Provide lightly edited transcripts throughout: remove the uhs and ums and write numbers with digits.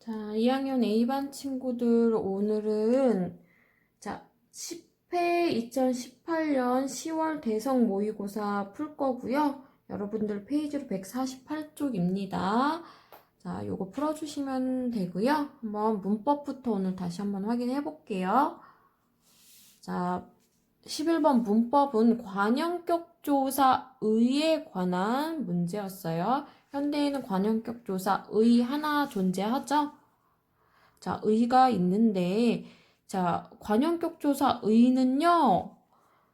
자, 2학년 A반 친구들, 오늘은, 자, 10회 2018년 10월 대성 모의고사 풀 거고요. 여러분들 페이지로 148쪽입니다. 자, 요거 풀어주시면 되고요. 한번 문법부터 오늘 다시 한번 확인해 볼게요. 자, 11번 문법은 관형격 조사 의에 관한 문제였어요. 현대에는 관형격 조사 의 하나 존재하죠? 자, 의가 있는데, 자, 관형격 조사 의는요,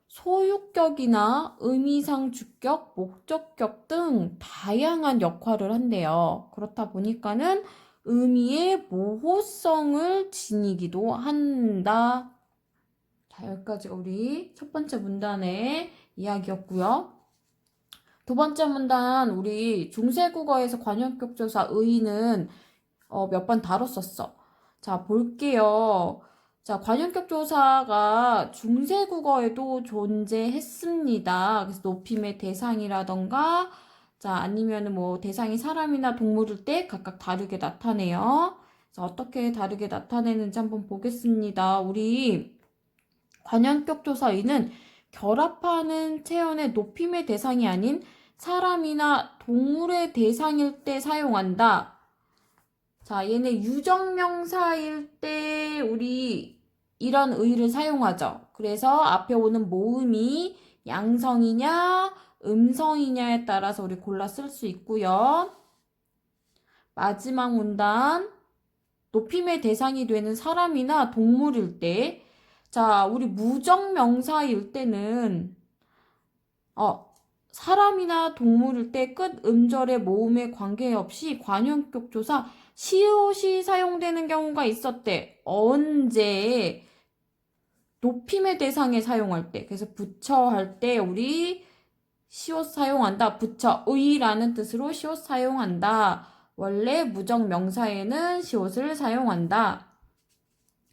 소유격이나 의미상 주격, 목적격 등 다양한 역할을 한대요. 그렇다 보니까는 의미의 모호성을 지니기도 한다. 자, 여기까지가 우리 첫 번째 문단의 이야기였고요. 두 번째 문단, 우리 중세국어에서 관형격 조사 의는 몇 번 다뤘었어. 자, 볼게요. 자, 관형격 조사가 중세국어에도 존재했습니다. 그래서 높임의 대상이라던가, 자, 아니면 뭐 대상이 사람이나 동물일 때 각각 다르게 나타내요. 자, 어떻게 다르게 나타내는지 한번 보겠습니다. 우리 관형격 조사의는 결합하는 체현의 높임의 대상이 아닌 사람이나 동물의 대상일 때 사용한다. 자, 얘네 유정명사일 때 우리 이런 의를 사용하죠. 그래서 앞에 오는 모음이 양성이냐 음성이냐에 따라서 우리 골라 쓸 수 있고요. 마지막 문단, 높임의 대상이 되는 사람이나 동물일 때, 자, 우리 무정명사일 때는 사람이나 동물일 때 끝 음절의 모음에 관계없이 관형격 조사 시옷이 사용되는 경우가 있었대. 언제? 높임의 대상에 사용할 때. 그래서 부처 할 때 우리 시옷 사용한다. 부처 의라는 뜻으로 시옷 사용한다. 원래 무정명사에는 시옷을 사용한다.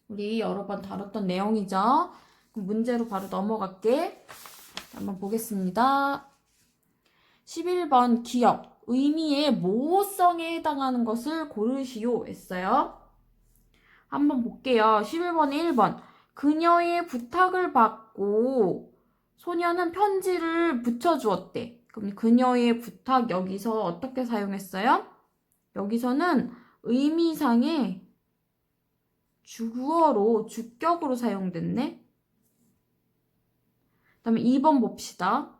우리 여러 번 다뤘던 내용이죠. 그럼 문제로 바로 넘어갈게. 한번 보겠습니다. 11번 기억, 의미의 모호성에 해당하는 것을 고르시오 했어요. 한번 볼게요. 11번에 1번. 그녀의 부탁을 받고 소녀는 편지를 붙여주었대. 그럼 그녀의 부탁 여기서 어떻게 사용했어요? 여기서는 의미상의 주어로, 주격으로 사용됐네. 그 다음에 2번 봅시다.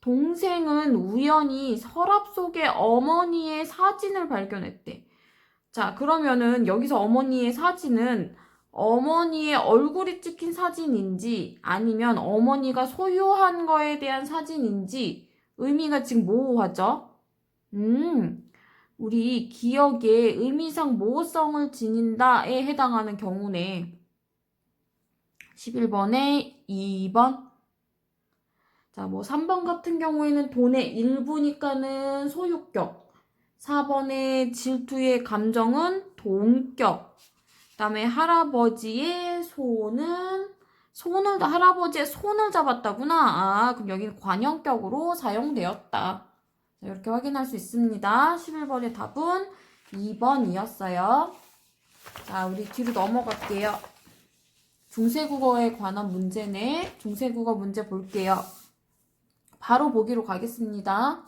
동생은 우연히 서랍 속에 어머니의 사진을 발견했대. 자, 그러면은 여기서 어머니의 사진은 어머니의 얼굴이 찍힌 사진인지 아니면 어머니가 소유한 거에 대한 사진인지 의미가 지금 모호하죠? 우리 기억의 의미상 모호성을 지닌다에 해당하는 경우네. 11번에 2번. 자, 뭐 3번 같은 경우에는 돈의 일부니까는 소유격. 4번의 질투의 감정은 동격. 그다음에 할아버지의 할아버지의 손을 잡았다구나. 아, 그럼 여기는 관형격으로 사용되었다. 자, 이렇게 확인할 수 있습니다. 11번의 답은 2번이었어요. 자, 우리 뒤로 넘어갈게요. 중세국어에 관한 문제네. 중세국어 문제 볼게요. 바로 보기로 가겠습니다.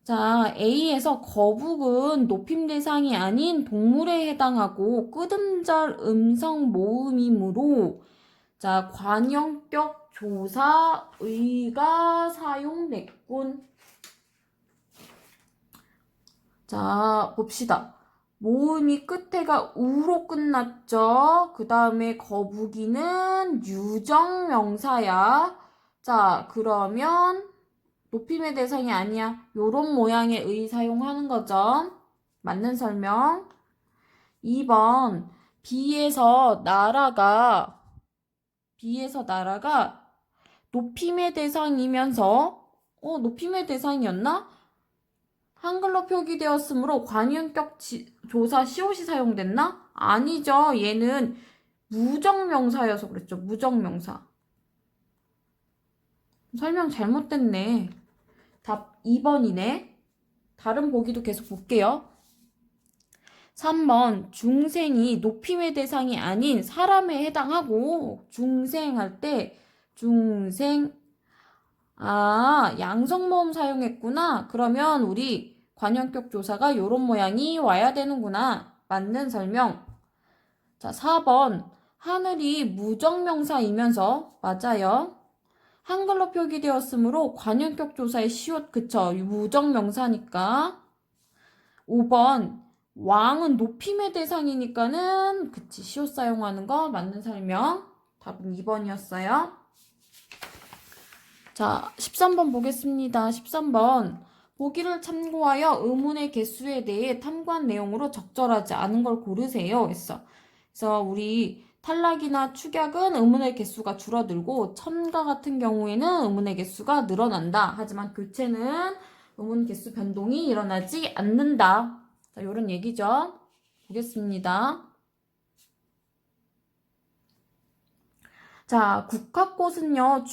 자, A에서 거북은 높임 대상이 아닌 동물에 해당하고 끝음절 음성 모음이므로 자, 관형격 조사 의가 사용됐군. 자, 봅시다. 모음이 끝에가 우로 끝났죠. 그 다음에 거북이는 유정명사야. 자, 그러면 높임의 대상이 아니야. 요런 모양의 의 사용하는 거죠. 맞는 설명. 2번 B에서 나라가 높임의 대상이면서 높임의 대상이었나? 한글로 표기되었으므로 관형격 조사 시옷이 사용됐나? 아니죠. 얘는 무정명사여서 그랬죠. 무정명사. 설명 잘못됐네. 답 2번이네. 다른 보기도 계속 볼게요. 3번 중생이 높임의 대상이 아닌 사람에 해당하고 중생할 때 중생 양성모음 사용했구나. 그러면 우리 관형격 조사가 요런 모양이 와야 되는구나. 맞는 설명. 자, 4번 하늘이 무정명사이면서 맞아요. 한글로 표기되었으므로 관형격 조사의 시옷 그쵸. 무정명사니까. 5번 왕은 높임의 대상이니까는 그치 시옷 사용하는 거 맞는 설명. 답은 2번이었어요. 자, 13번 보겠습니다. 13번 보기를 참고하여 의문의 개수에 대해 탐구한 내용으로 적절하지 않은 걸 고르세요. 했어. 그래서 우리 탈락이나 축약은 의문의 개수가 줄어들고 첨가 같은 경우에는 의문의 개수가 늘어난다. 하지만 교체는 의문 개수 변동이 일어나지 않는다. 자, 요런 얘기죠. 보겠습니다. 자, 국화꽃은요,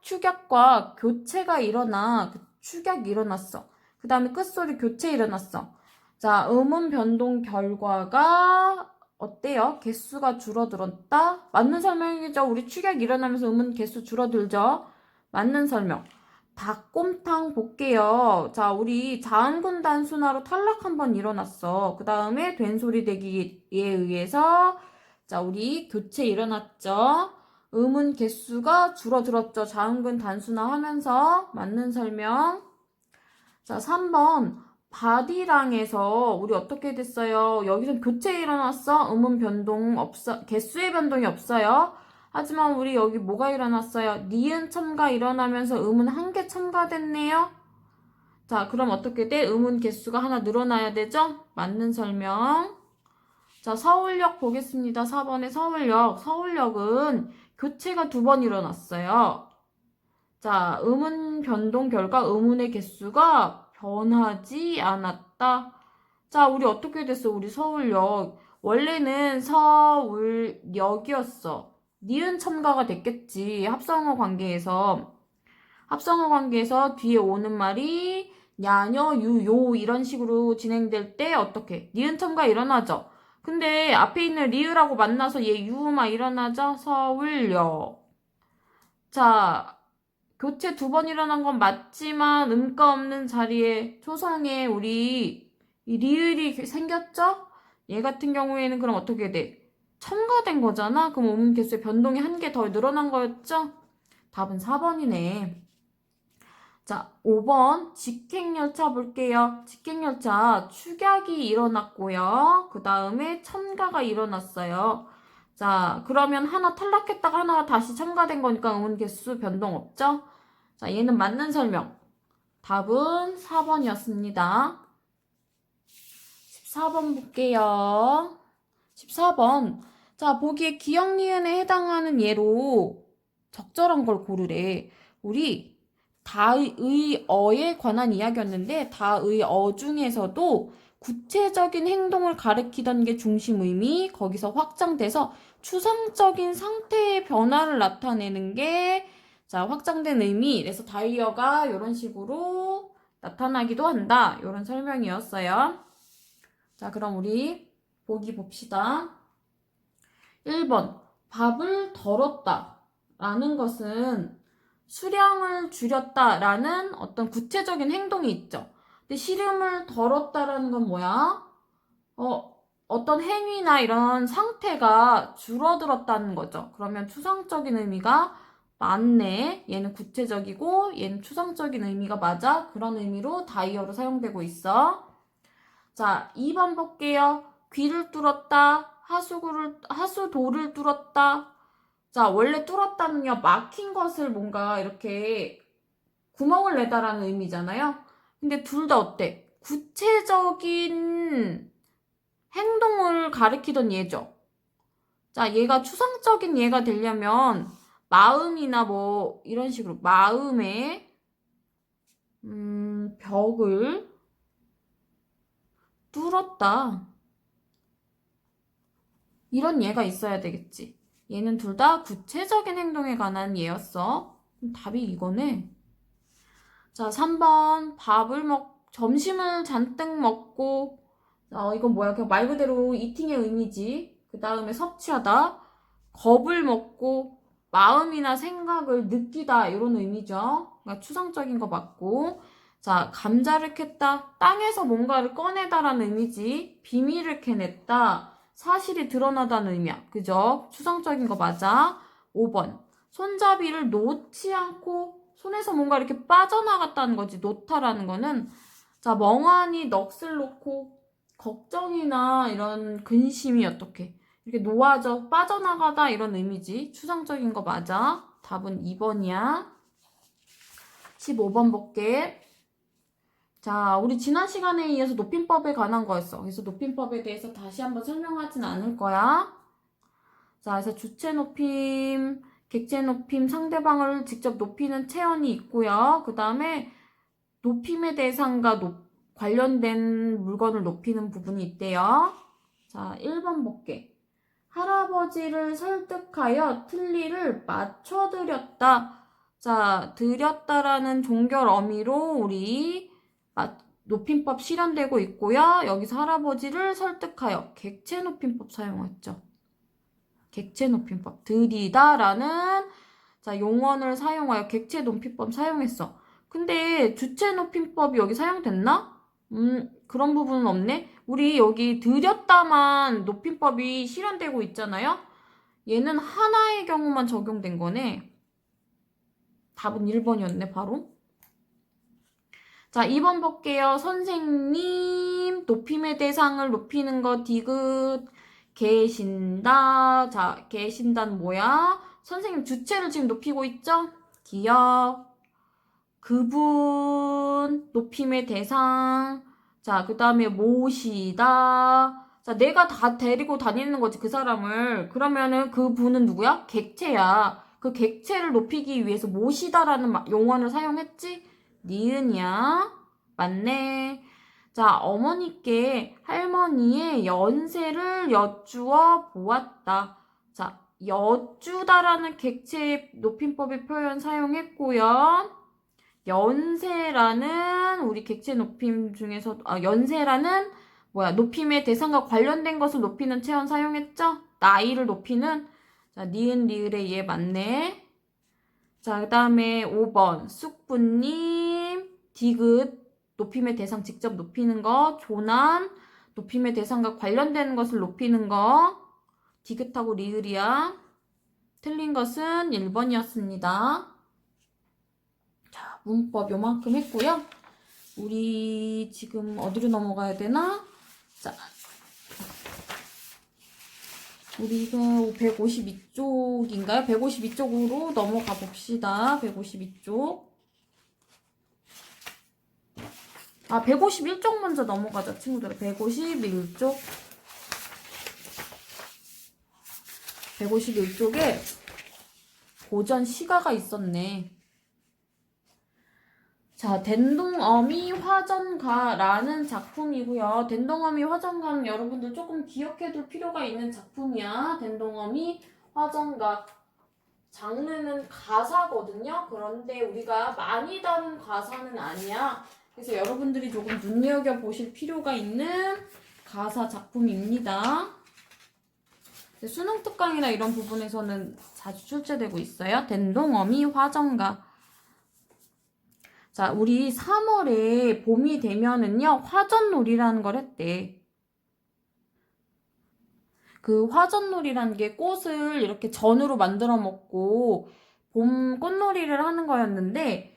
축약과 교체가 일어나, 축약이 일어났어. 그 다음에 끝소리 교체 일어났어. 자, 음운 변동 결과가 어때요? 개수가 줄어들었다? 맞는 설명이죠. 우리 축약 일어나면서 음운 개수 줄어들죠? 맞는 설명. 닭곰탕 볼게요. 자, 우리 자음군 단순화로 탈락 한번 일어났어. 그 다음에 된소리 대기에 의해서 자, 우리 교체 일어났죠? 음운 개수가 줄어들었죠. 자음근 단순화하면서 맞는 설명. 자, 3번 바디랑에서 우리 어떻게 됐어요? 여기서 교체 일어났어. 음운 변동 없어. 개수의 변동이 없어요. 하지만 우리 여기 뭐가 일어났어요? 니은 첨가 일어나면서 음운 한 개 첨가됐네요. 자, 그럼 어떻게 돼? 음운 개수가 하나 늘어나야 되죠? 맞는 설명. 자, 서울역 보겠습니다. 4번의 서울역. 서울역은 교체가 2번 일어났어요. 자, 음운 변동 결과 음운의 개수가 변하지 않았다. 자, 우리 어떻게 됐어? 우리 서울역. 원래는 서울역이었어. 니은 첨가가 됐겠지. 합성어 관계에서. 합성어 관계에서 뒤에 오는 말이 야녀, 유, 요 이런 식으로 진행될 때 어떻게? 니은 첨가 일어나죠. 근데 앞에 있는 리을하고 만나서 얘 유마 일어나죠? 서울역. 자, 교체 2번 일어난 건 맞지만 음가 없는 자리에 초성에 우리 이 리을이 생겼죠? 얘 같은 경우에는 그럼 어떻게 돼? 첨가된 거잖아? 그럼 음음 개수의 변동이 한 개 더 늘어난 거였죠? 답은 4번이네. 자, 5번 직행열차 볼게요. 직행열차 축약이 일어났고요. 그 다음에 첨가가 일어났어요. 자, 그러면 하나 탈락했다가 하나 다시 첨가된 거니까 음운 개수 변동 없죠? 자, 얘는 맞는 설명. 답은 4번이었습니다. 14번 볼게요. 14번. 자, 보기에 기역, 니은에 해당하는 예로 적절한 걸 고르래. 우리 다의 어에 관한 이야기였는데 다의 어 중에서도 구체적인 행동을 가리키던 게 중심 의미 거기서 확장돼서 추상적인 상태의 변화를 나타내는 게 자, 확장된 의미. 그래서 다이어가 이런 식으로 나타나기도 한다. 이런 설명이었어요. 자, 그럼 우리 보기 봅시다. 1번 밥을 덜었다 라는 것은 수량을 줄였다라는 어떤 구체적인 행동이 있죠. 근데 시름을 덜었다라는 건 뭐야? 어떤 행위나 이런 상태가 줄어들었다는 거죠. 그러면 추상적인 의미가 맞네. 얘는 구체적이고 얘는 추상적인 의미가 맞아. 그런 의미로 다이어로 사용되고 있어. 자, 2번 볼게요. 귀를 뚫었다. 하수도를 뚫었다. 자, 원래 뚫었다는요, 막힌 것을 뭔가 이렇게 구멍을 내다라는 의미잖아요. 근데 둘 다 어때? 구체적인 행동을 가리키던 예죠. 자, 얘가 추상적인 예가 되려면 마음이나 뭐 이런 식으로 마음의 벽을 뚫었다. 이런 예가 있어야 되겠지. 얘는 둘 다 구체적인 행동에 관한 예였어. 답이 이거네. 자, 3번 점심을 잔뜩 먹고 이건 뭐야? 그냥 말 그대로 이팅의 의미지. 그 다음에 섭취하다. 겁을 먹고 마음이나 생각을 느끼다. 이런 의미죠. 그러니까 추상적인 거 맞고. 자, 감자를 캤다. 땅에서 뭔가를 꺼내다라는 의미지. 비밀을 캐냈다. 사실이 드러나다는 의미야. 그죠? 추상적인 거 맞아. 5번. 손잡이를 놓지 않고 손에서 뭔가 이렇게 빠져나갔다는 거지. 놓다라는 거는 자, 멍하니 넋을 놓고 걱정이나 이런 근심이 어떻게 이렇게 놓아져 빠져나가다 이런 의미지. 추상적인 거 맞아. 답은 2번이야. 15번 볼게. 자, 우리 지난 시간에 이어서 높임법에 관한 거였어. 그래서 높임법에 대해서 다시 한번 설명하진 않을 거야. 자, 그래서 주체 높임, 객체 높임, 상대방을 직접 높이는 체언이 있고요. 그 다음에 높임의 대상과 관련된 물건을 높이는 부분이 있대요. 자, 1번 볼게. 할아버지를 설득하여 틀니를 맞춰드렸다. 자, 드렸다라는 종결 어미로 우리 높임법 실현되고 있고요. 여기서 할아버지를 설득하여 객체 높임법 사용했죠. 객체 높임법. 드리다라는 자, 용언을 사용하여 객체 높임법 사용했어. 근데 주체 높임법이 여기 사용됐나? 그런 부분은 없네. 우리 여기 드렸다만 높임법이 실현되고 있잖아요. 얘는 하나의 경우만 적용된 거네. 답은 1번이었네, 바로. 자, 2번 볼게요. 선생님, 높임의 대상을 높이는 거 디귿 계신다. 자, 계신다는 뭐야? 선생님 주체를 지금 높이고 있죠? 기억. 그분, 높임의 대상. 자, 그 다음에 모시다. 자, 내가 다 데리고 다니는 거지, 그 사람을. 그러면은 그분은 누구야? 객체야. 그 객체를 높이기 위해서 모시다라는 용어를 사용했지? 니은이야. 맞네. 자, 어머니께 할머니의 연세를 여쭈어 보았다. 자, 여쭈다라는 객체 높임법의 표현 사용했고요. 연세라는 우리 객체 높임 중에서 연세라는 높임의 대상과 관련된 것을 높이는 체언 사용했죠? 나이를 높이는 자, 니은 리을의 얘 맞네. 자, 그 다음에 5번 쑥부님 디귿 높임의 대상 직접 높이는 거 조난 높임의 대상과 관련되는 것을 높이는 거 디귿하고 리을이야. 틀린 것은 1번이었습니다. 자, 문법 요만큼 했고요. 우리 지금 어디로 넘어가야 되나? 자, 우리가 152쪽인가요? 152쪽으로 넘어가 봅시다. 152쪽. 151쪽 먼저 넘어가자, 친구들. 151쪽. 151쪽에 고전 시가가 있었네. 자, 덴동어미 화전가라는 작품이고요. 덴동어미 화전가는 여러분들 조금 기억해둘 필요가 있는 작품이야. 덴동어미 화전가. 장르는 가사거든요. 그런데 우리가 많이 다룬 가사는 아니야. 그래서 여러분들이 조금 눈여겨보실 필요가 있는 가사 작품입니다. 수능 특강이나 이런 부분에서는 자주 출제되고 있어요. 덴동어미 화전가. 자, 우리 3월에 봄이 되면은요, 화전놀이라는 걸 했대. 그 화전놀이라는 게 꽃을 이렇게 전으로 만들어 먹고 봄 꽃놀이를 하는 거였는데,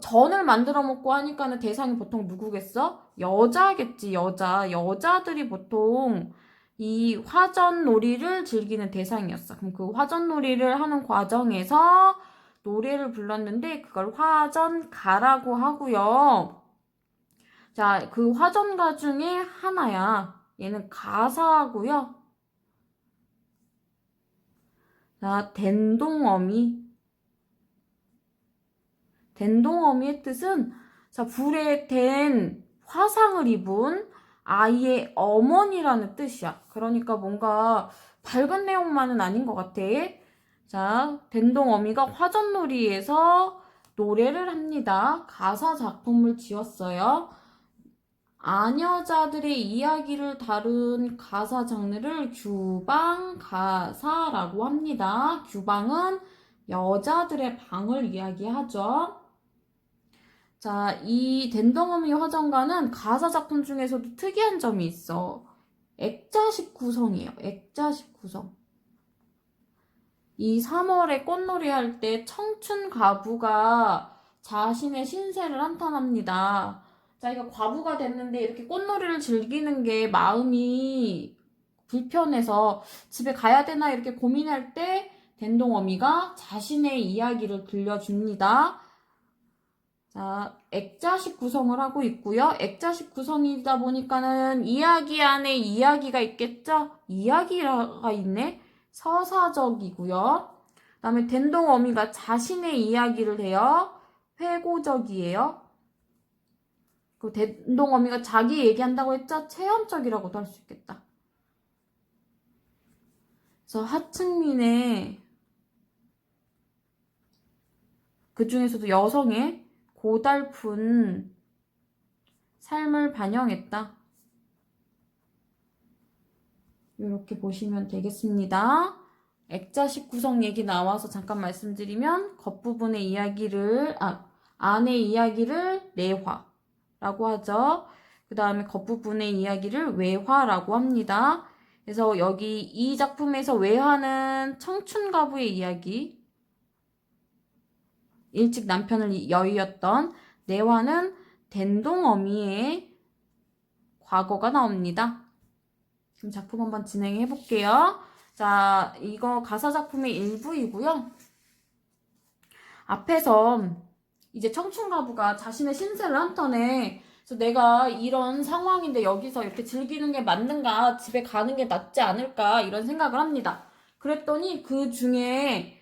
전을 만들어 먹고 하니까는 대상이 보통 누구겠어? 여자겠지, 여자. 여자들이 보통 이 화전놀이를 즐기는 대상이었어. 그럼 그 화전놀이를 하는 과정에서 노래를 불렀는데 그걸 화전가라고 하고요. 자, 그 화전가 중에 하나야. 얘는 가사하고요. 자, 덴동어미. 덴동어미의 뜻은 자, 불에 댄 화상을 입은 아이의 어머니라는 뜻이야. 그러니까 뭔가 밝은 내용만은 아닌 것 같아. 자, 덴동어미가 화전놀이에서 노래를 합니다. 가사 작품을 지었어요. 아녀자들의 이야기를 다룬 가사 장르를 규방 가사라고 합니다. 규방은 여자들의 방을 이야기하죠. 자, 이 댄덩어미 화정가는 가사 작품 중에서도 특이한 점이 있어. 액자식 구성이에요. 액자식 구성. 이 3월에 꽃놀이 할 때 청춘 과부가 자신의 신세를 한탄합니다. 자기가 과부가 됐는데 이렇게 꽃놀이를 즐기는 게 마음이 불편해서 집에 가야 되나 이렇게 고민할 때 댄동어미가 자신의 이야기를 들려줍니다. 자, 액자식 구성을 하고 있고요. 액자식 구성이다 보니까는 이야기 안에 이야기가 있겠죠? 이야기가 있네? 서사적이고요. 그 다음에 댄동어미가 자신의 이야기를 해요. 회고적이에요. 그 댄동어미가 자기 얘기한다고 했죠? 체험적이라고도 할 수 있겠다. 그래서 하층민의 그 중에서도 여성의 고달픈 삶을 반영했다. 이렇게 보시면 되겠습니다. 액자식 구성 얘기 나와서 잠깐 말씀드리면 겉부분의 이야기를 안의 이야기를 내화라고 하죠. 그 다음에 겉부분의 이야기를 외화라고 합니다. 그래서 여기 이 작품에서 외화는 청춘가부의 이야기, 일찍 남편을 여의었던, 내화는 댄동어미의 과거가 나옵니다. 그럼 작품 한번 진행해 볼게요. 자, 이거 가사 작품의 일부이고요. 앞에서 이제 청춘가부가 자신의 신세를 한탄해. 그래서 내가 이런 상황인데 여기서 이렇게 즐기는 게 맞는가, 집에 가는 게 낫지 않을까 이런 생각을 합니다. 그랬더니 그 중에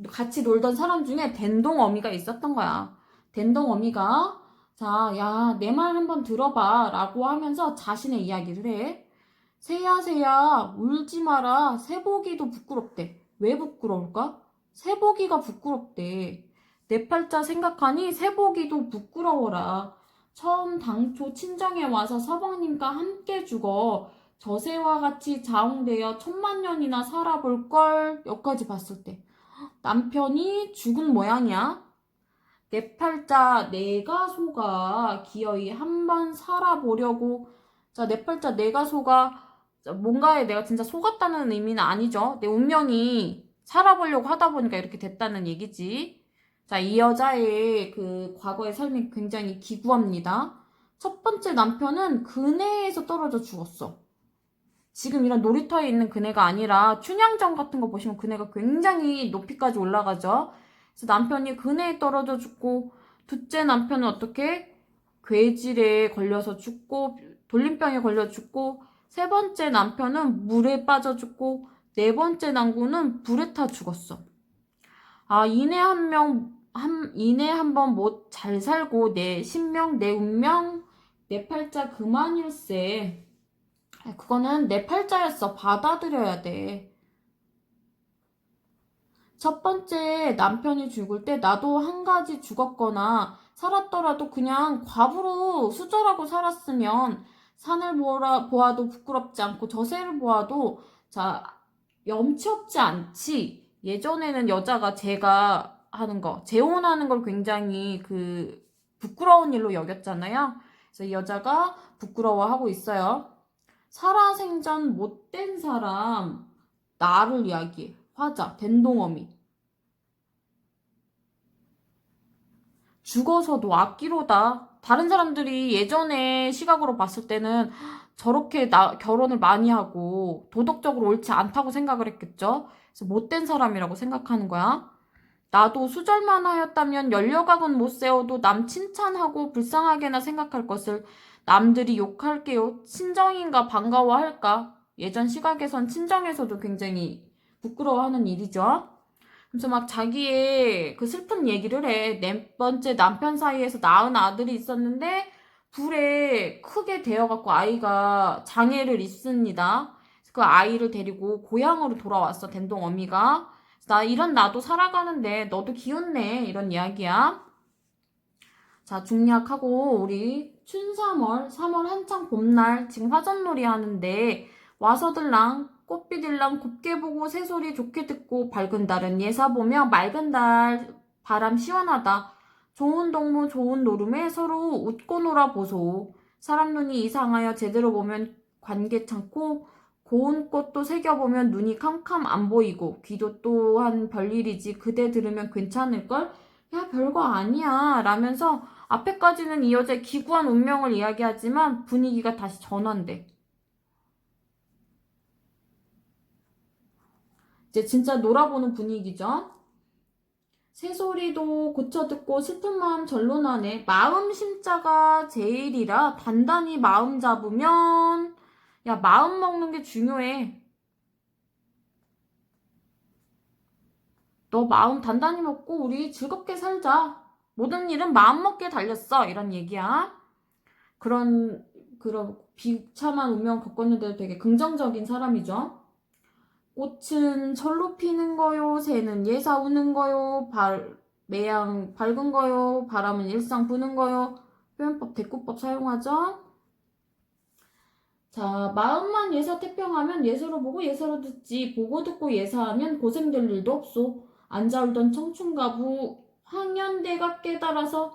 같이 놀던 사람 중에 댄동어미가 있었던 거야. 댄동어미가 자, 야, 내 말 한번 들어봐 라고 하면서 자신의 이야기를 해. 새야 새야 울지 마라. 새보기도 부끄럽대. 왜 부끄러울까? 새보기가 부끄럽대. 내 팔자 생각하니 새보기도 부끄러워라. 처음 당초 친정에 와서 서방님과 함께 죽어 저새와 같이 자웅되어 천만 년이나 살아볼걸. 여기까지 봤을 때 남편이 죽은 모양이야. 내 팔자 내가 속아 기어이 한번 살아보려고. 자, 내 팔자 내가 속아 뭔가에 내가 진짜 속았다는 의미는 아니죠. 내 운명이 살아보려고 하다 보니까 이렇게 됐다는 얘기지. 자, 이 여자의 그 과거의 삶이 굉장히 기구합니다. 첫 번째 남편은 그네에서 떨어져 죽었어. 지금 이런 놀이터에 있는 그네가 아니라 춘향전 같은 거 보시면 그네가 굉장히 높이까지 올라가죠. 그래서 남편이 그네에 떨어져 죽고, 둘째 남편은 어떻게? 괴질에 걸려서 죽고, 돌림병에 걸려 죽고, 세 번째 남편은 물에 빠져 죽고, 네 번째 남구는 불에 타 죽었어. 아, 이내 한 번 못 잘 살고, 내 신명, 내 운명, 내 팔자 그만일세. 그거는 내 팔자였어. 받아들여야 돼. 첫 번째 남편이 죽을 때 나도 한 가지 죽었거나 살았더라도 그냥 과부로 수절하고 살았으면 산을 보아도 부끄럽지 않고 저새를 보아도 자 염치 없지 않지. 예전에는 여자가 제가 하는 거, 재혼하는 걸 굉장히 그 부끄러운 일로 여겼잖아요. 그래서 이 여자가 부끄러워하고 있어요. 살아생전 못된 사람, 나를 이야기해. 화자, 댄동어미. 죽어서도 앞기로다. 다른 사람들이 예전에 시각으로 봤을 때는 저렇게 결혼을 많이 하고 도덕적으로 옳지 않다고 생각을 했겠죠. 그래서 못된 사람이라고 생각하는 거야. 나도 수절만 하였다면 열려각은 못 세워도 남 칭찬하고 불쌍하게나 생각할 것을 남들이 욕할게요. 친정인가 반가워할까? 예전 시각에선 친정에서도 굉장히 부끄러워하는 일이죠. 그래서 막 자기의 그 슬픈 얘기를 해. 네 번째 남편 사이에서 낳은 아들이 있었는데 불에 크게 데어갖고 아이가 장애를 입습니다. 그 아이를 데리고 고향으로 돌아왔어, 댄동 어미가. 이런 나도 살아가는데 너도 기운내. 이런 이야기야. 자, 중략하고 우리 춘3월, 3월 한창 봄날 지금 화전놀이 하는데 와서들랑 꽃비들랑 곱게 보고 새소리 좋게 듣고 밝은 달은 예사 보며 맑은 달 바람 시원하다. 좋은 동무 좋은 노름에 서로 웃고 놀아 보소. 사람 눈이 이상하여 제대로 보면 관계찮고 고운 꽃도 새겨보면 눈이 캄캄 안 보이고 귀도 또한 별일이지 그대 들으면 괜찮을걸? 야 별거 아니야 라면서 앞에까지는 이 여자의 기구한 운명을 이야기하지만 분위기가 다시 전환돼. 이제 진짜 놀아보는 분위기죠. 새소리도 고쳐 듣고 슬픈 마음 절로 나네. 마음 심자가 제일이라 단단히 마음 잡으면 야 마음 먹는 게 중요해. 너 마음 단단히 먹고 우리 즐겁게 살자. 모든 일은 마음 먹기에 달렸어. 이런 얘기야. 그런 비참한 운명 겪었는데도 되게 긍정적인 사람이죠. 꽃은 절로 피는 거요. 새는 예사 우는 거요. 매양 밝은 거요. 바람은 일상 부는 거요. 표현법, 대꾸법 사용하죠. 자, 마음만 예사 태평하면 예서로 보고 예서로 듣지. 보고 듣고 예사하면 고생될 일도 없소. 앉아 울던 청춘가부 황현대가 깨달아서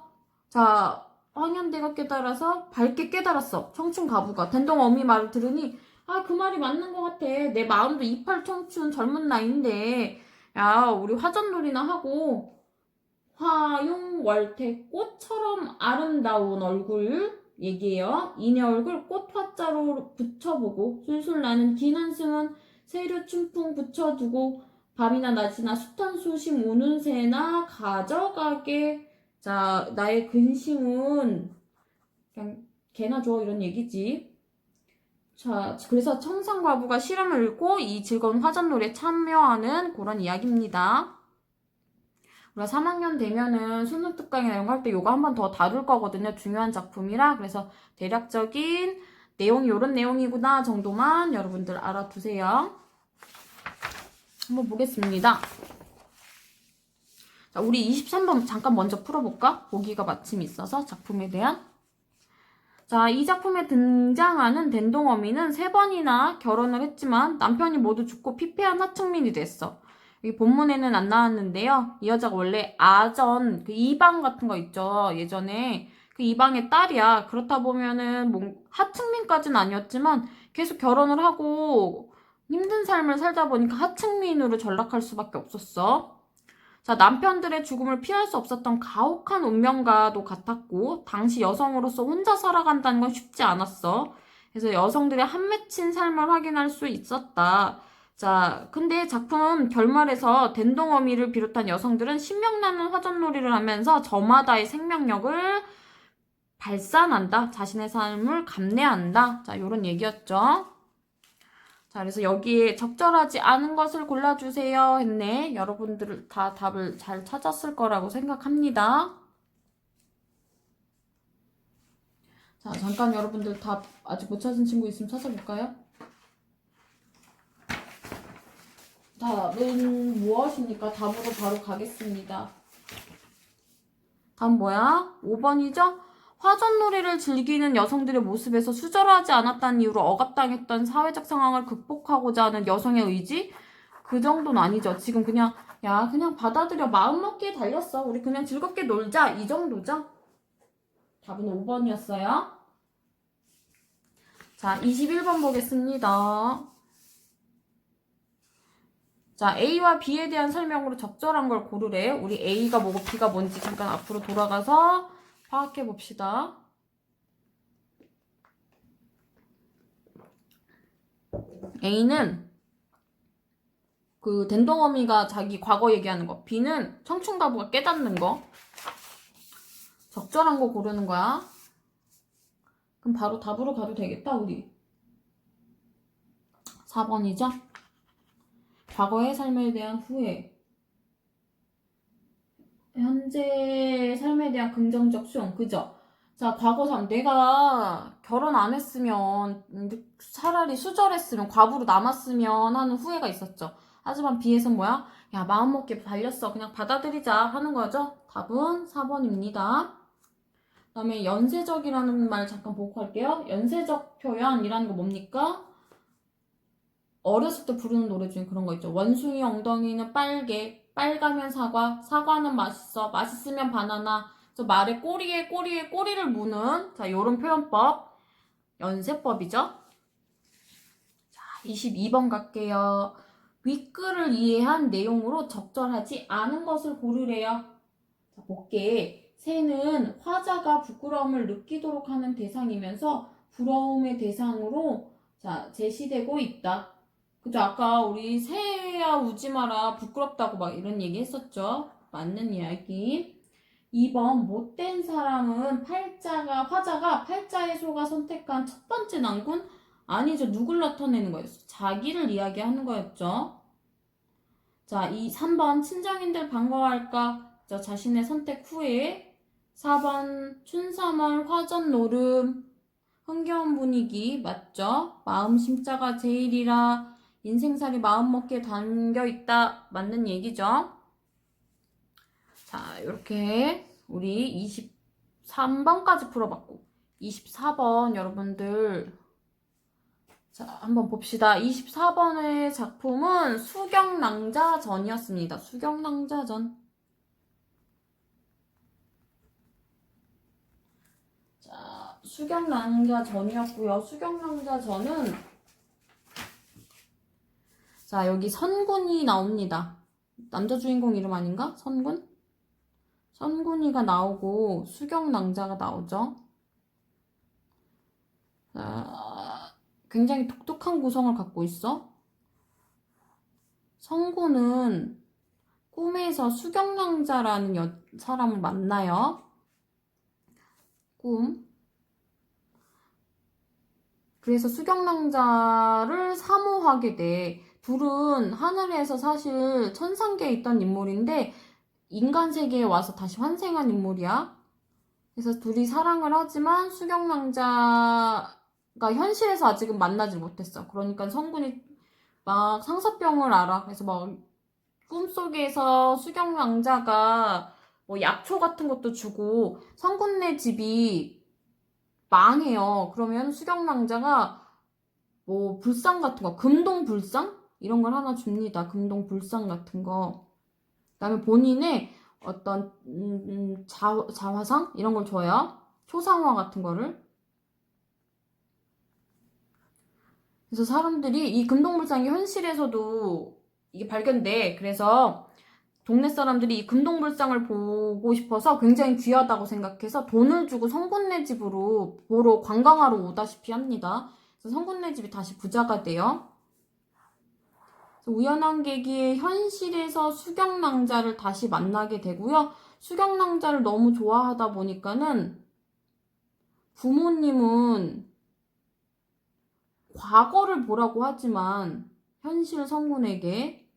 황현대가 깨달아서 밝게 깨달았어. 청춘가부가 된동어미 말을 들으니 그 말이 맞는 것 같아. 내 마음도 28 청춘 젊은 나이인데 야 우리 화전놀이나 하고 화용월태 꽃처럼 아름다운 얼굴 얘기해요. 이내 얼굴 꽃 화자로 붙여보고 술술 나는 긴 한승은 세류 춘풍 붙여두고 밤이나 낮이나 숱한 수심 우는 새나 가져가게. 자 나의 근심은 그냥 개나 줘 이런 얘기지. 자 그래서 청산과부가 시름을 읽고 이 즐거운 화전놀이에 참여하는 그런 이야기입니다. 우리가 3학년 되면은 수능 특강이나 이런 거 할 때 요거 한 번 더 다룰 거거든요. 중요한 작품이라. 그래서 대략적인 내용이 요런 내용이구나 정도만 여러분들 알아두세요. 한번 보겠습니다. 자, 우리 23번 잠깐 먼저 풀어볼까? 보기가 마침 있어서 작품에 대한. 자, 이 작품에 등장하는 덴동어미는 3번이나 결혼을 했지만 남편이 모두 죽고 피폐한 하층민이 됐어. 이 본문에는 안 나왔는데요. 이 여자가 원래 아전, 그 이방 같은 거 있죠. 예전에 그 이방의 딸이야. 그렇다 보면은 뭐 하층민까지는 아니었지만 계속 결혼을 하고 힘든 삶을 살다 보니까 하층민으로 전락할 수밖에 없었어. 자, 남편들의 죽음을 피할 수 없었던 가혹한 운명과도 같았고 당시 여성으로서 혼자 살아간다는 건 쉽지 않았어. 그래서 여성들의 한 맺힌 삶을 확인할 수 있었다. 자, 근데 작품 결말에서 덴동어미를 비롯한 여성들은 신명나는 화전놀이를 하면서 저마다의 생명력을 발산한다. 자신의 삶을 감내한다. 자, 요런 얘기였죠. 자, 그래서 여기에 적절하지 않은 것을 골라주세요 했네. 여러분들 다 답을 잘 찾았을 거라고 생각합니다. 자, 잠깐 여러분들 답 아직 못 찾은 친구 있으면 찾아볼까요? 답은 무엇입니까? 답으로 바로 가겠습니다. 답 뭐야? 5번이죠? 화전놀이를 즐기는 여성들의 모습에서 수절하지 않았다는 이유로 억압당했던 사회적 상황을 극복하고자 하는 여성의 의지? 그 정도는 아니죠. 지금 그냥 그냥 받아들여. 마음먹기에 달렸어. 우리 그냥 즐겁게 놀자. 이 정도죠. 답은 5번이었어요. 자, 21번 보겠습니다. 자, A와 B에 대한 설명으로 적절한 걸 고르래. 우리 A가 뭐고 B가 뭔지 잠깐 앞으로 돌아가서 파악해 봅시다. A는 그 덴동어미가 자기 과거 얘기하는 거. B는 청춘가부가 깨닫는 거. 적절한 거 고르는 거야. 그럼 바로 답으로 가도 되겠다, 우리. 4번이죠? 과거의 삶에 대한 후회. 현재 삶에 대한 긍정적 수용. 그죠? 자, 과거 삶. 내가 결혼 안 했으면, 차라리 수절했으면, 과부로 남았으면 하는 후회가 있었죠. 하지만 B에서는 뭐야? 야, 마음먹기에 달렸어. 그냥 받아들이자 하는 거죠? 답은 4번입니다. 그다음에 연쇄적이라는 말 잠깐 보고 갈게요. 연쇄적 표현이라는 거 뭡니까? 어렸을 때 부르는 노래 중에 그런 거 있죠. 원숭이 엉덩이는 빨개, 빨가면 사과, 사과는 맛있어, 맛있으면 바나나. 저 말의 꼬리에 꼬리를 무는 자, 요런 표현법. 연쇄법이죠. 자, 22번 갈게요. 윗글을 이해한 내용으로 적절하지 않은 것을 고르래요. 자, 볼게. 새는 화자가 부끄러움을 느끼도록 하는 대상이면서 부러움의 대상으로 자, 제시되고 있다. 그죠? 아까 우리 새야 우지 마라 부끄럽다고 막 이런 얘기 했었죠? 맞는 이야기. 2번 못된 사람은 화자가 팔자의 소가 선택한 첫 번째 난군? 아니죠. 누굴 나타내는 거였어? 자기를 이야기하는 거였죠. 자, 3번 친정인들 반가워할까? 자, 자신의 선택 후에 4번 춘삼월 화전 노름 흥겨운 분위기 맞죠? 마음 심자가 제일이라 인생살이 마음먹기에 담겨있다 맞는 얘기죠? 자, 이렇게 우리 23번까지 풀어봤고 24번 여러분들 자, 한번 봅시다. 24번의 작품은 수경낭자전이었습니다. 수경낭자전. 자, 수경낭자전이었고요. 수경낭자전은 자, 여기 선군이 나옵니다. 남자 주인공 이름 아닌가? 선군? 선군이가 나오고 수경낭자가 나오죠. 자, 굉장히 독특한 구성을 갖고 있어. 선군은 꿈에서 수경낭자라는 사람을 만나요. 꿈. 그래서 수경낭자를 사모하게 돼. 둘은 하늘에서 사실 천상계에 있던 인물인데 인간 세계에 와서 다시 환생한 인물이야. 그래서 둘이 사랑을 하지만 수경낭자가 현실에서 아직은 만나질 못했어. 그러니까 성군이 막 상사병을 앓아. 그래서 막 꿈속에서 수경낭자가 뭐 약초 같은 것도 주고 성군네 집이 망해요. 그러면 수경낭자가 뭐 불상 같은 거, 금동불상? 이런 걸 하나 줍니다. 금동불상 같은 거. 그다음에 본인의 어떤 자화상? 이런 걸 줘요. 초상화 같은 거를. 그래서 사람들이 이 금동불상이 현실에서도 이게 발견돼. 그래서 동네 사람들이 이 금동불상을 보고 싶어서 굉장히 귀하다고 생각해서 돈을 주고 성군네 집으로 보러 관광하러 오다시피 합니다. 그래서 성군네 집이 다시 부자가 돼요. 우연한 계기에 현실에서 수경낭자를 다시 만나게 되고요. 수경낭자를 너무 좋아하다 보니까는 부모님은 과거를 보라고 하지만 현실 성군에게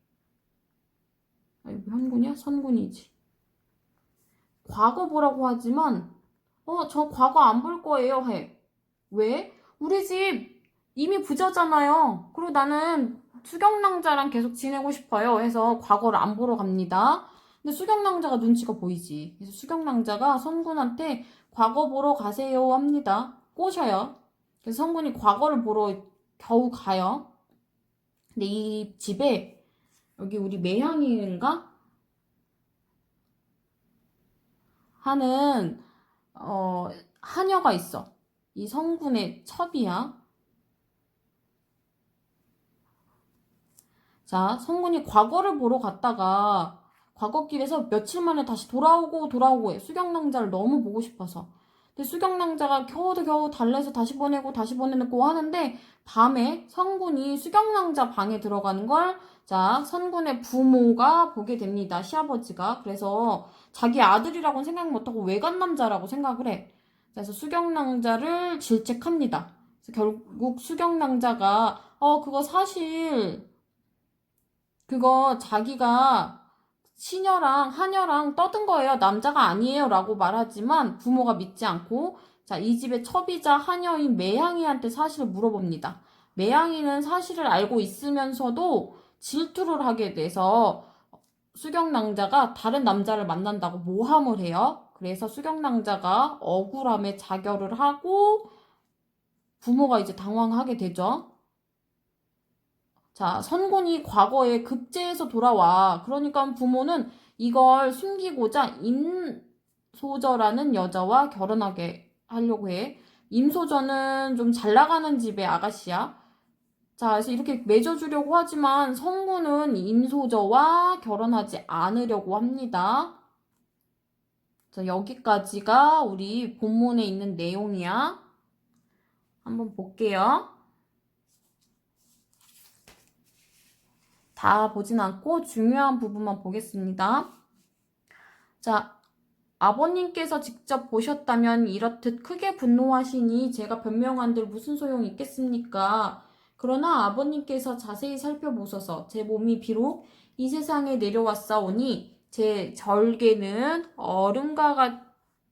현군이야? 선군이지. 과거 보라고 하지만 저 과거 안 볼 거예요 해. 왜? 우리 집 이미 부자잖아요. 그리고 나는 수경낭자랑 계속 지내고 싶어요 해서 과거를 안 보러 갑니다. 근데 수경낭자가 눈치가 보이지. 그래서 수경낭자가 선군한테 과거 보러 가세요 합니다. 꼬셔요. 그래서 선군이 과거를 보러 겨우 가요. 근데 이 집에 여기 우리 매향이인가? 하는 하녀가 있어. 이 성군의 첩이야. 자, 성군이 과거를 보러 갔다가 과거길에서 며칠 만에 다시 돌아오고 해. 수경낭자를 너무 보고 싶어서. 근데 수경낭자가 겨우 달래서 다시 보내고 하는데 밤에 성군이 수경낭자 방에 들어가는 걸 자, 선군의 부모가 보게 됩니다. 시아버지가. 그래서 자기 아들이라고는 생각 못하고 외간 남자라고 생각을 해. 그래서 수경낭자를 질책합니다. 그래서 결국 수경낭자가 그거 사실 그거 자기가 하녀랑 떠든 거예요. 남자가 아니에요. 라고 말하지만 부모가 믿지 않고 자, 이 집의 첩이자 하녀인 매향이한테 사실을 물어봅니다. 매향이는 사실을 알고 있으면서도 질투를 하게 돼서 수경낭자가 다른 남자를 만난다고 모함을 해요. 그래서 수경낭자가 억울함에 자결을 하고 부모가 이제 당황하게 되죠. 자, 선군이 과거에 급제해서 돌아와. 그러니까 부모는 이걸 숨기고자 임소저라는 여자와 결혼하게 하려고 해. 임소저는 좀 잘 나가는 집의 아가씨야. 자, 그래서 이렇게 맺어주려고 하지만 성군은 임소저와 결혼하지 않으려고 합니다. 자, 여기까지가 우리 본문에 있는 내용이야. 한번 볼게요. 다 보진 않고 중요한 부분만 보겠습니다. 자, 아버님께서 직접 보셨다면 이렇듯 크게 분노하시니 제가 변명한들 무슨 소용이 있겠습니까? 그러나 아버님께서 자세히 살펴보셔서 제 몸이 비록 이 세상에 내려왔사오니 제 절개는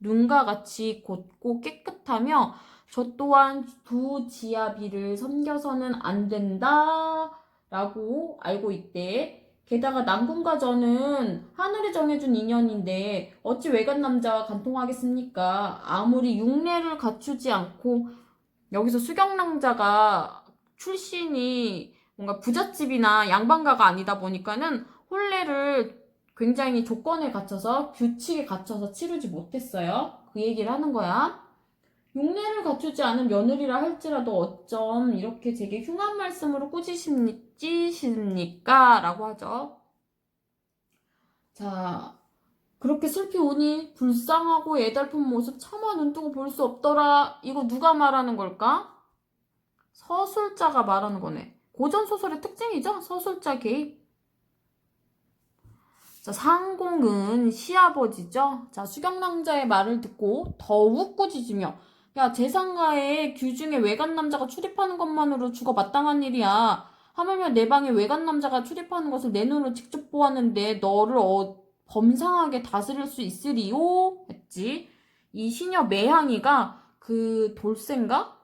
눈과 같이 곧고 깨끗하며 저 또한 두 지아비를 섬겨서는 안 된다 라고 알고 있대. 게다가 남궁과 저는 하늘이 정해준 인연인데 어찌 외간 남자와 간통하겠습니까? 아무리 육례를 갖추지 않고 여기서 수경낭자가 출신이 뭔가 부잣집이나 양반가가 아니다 보니까는 혼례를 굉장히 조건에 갖춰서 규칙에 갖춰서 치르지 못했어요. 그 얘기를 하는 거야. 육례를 갖추지 않은 며느리라 할지라도 어쩜 이렇게 제게 흉한 말씀으로 꾸짖으십니까? 라고 하죠. 자, 그렇게 슬피 우니 불쌍하고 애달픈 모습 차마 눈뜨고 볼 수 없더라. 이거 누가 말하는 걸까? 서술자가 말하는 거네. 고전소설의 특징이죠? 서술자 개입. 자, 상공은 시아버지죠? 자, 수경낭자의 말을 듣고 더욱 꾸짖으며 야, 재상가에 규중에 외간 남자가 출입하는 것만으로 죽어 마땅한 일이야. 하물며 내 방에 외간 남자가 출입하는 것을 내 눈으로 직접 보았는데 너를 범상하게 다스릴 수 있으리요? 했지. 이 시녀 매향이가 그 돌쇠인가?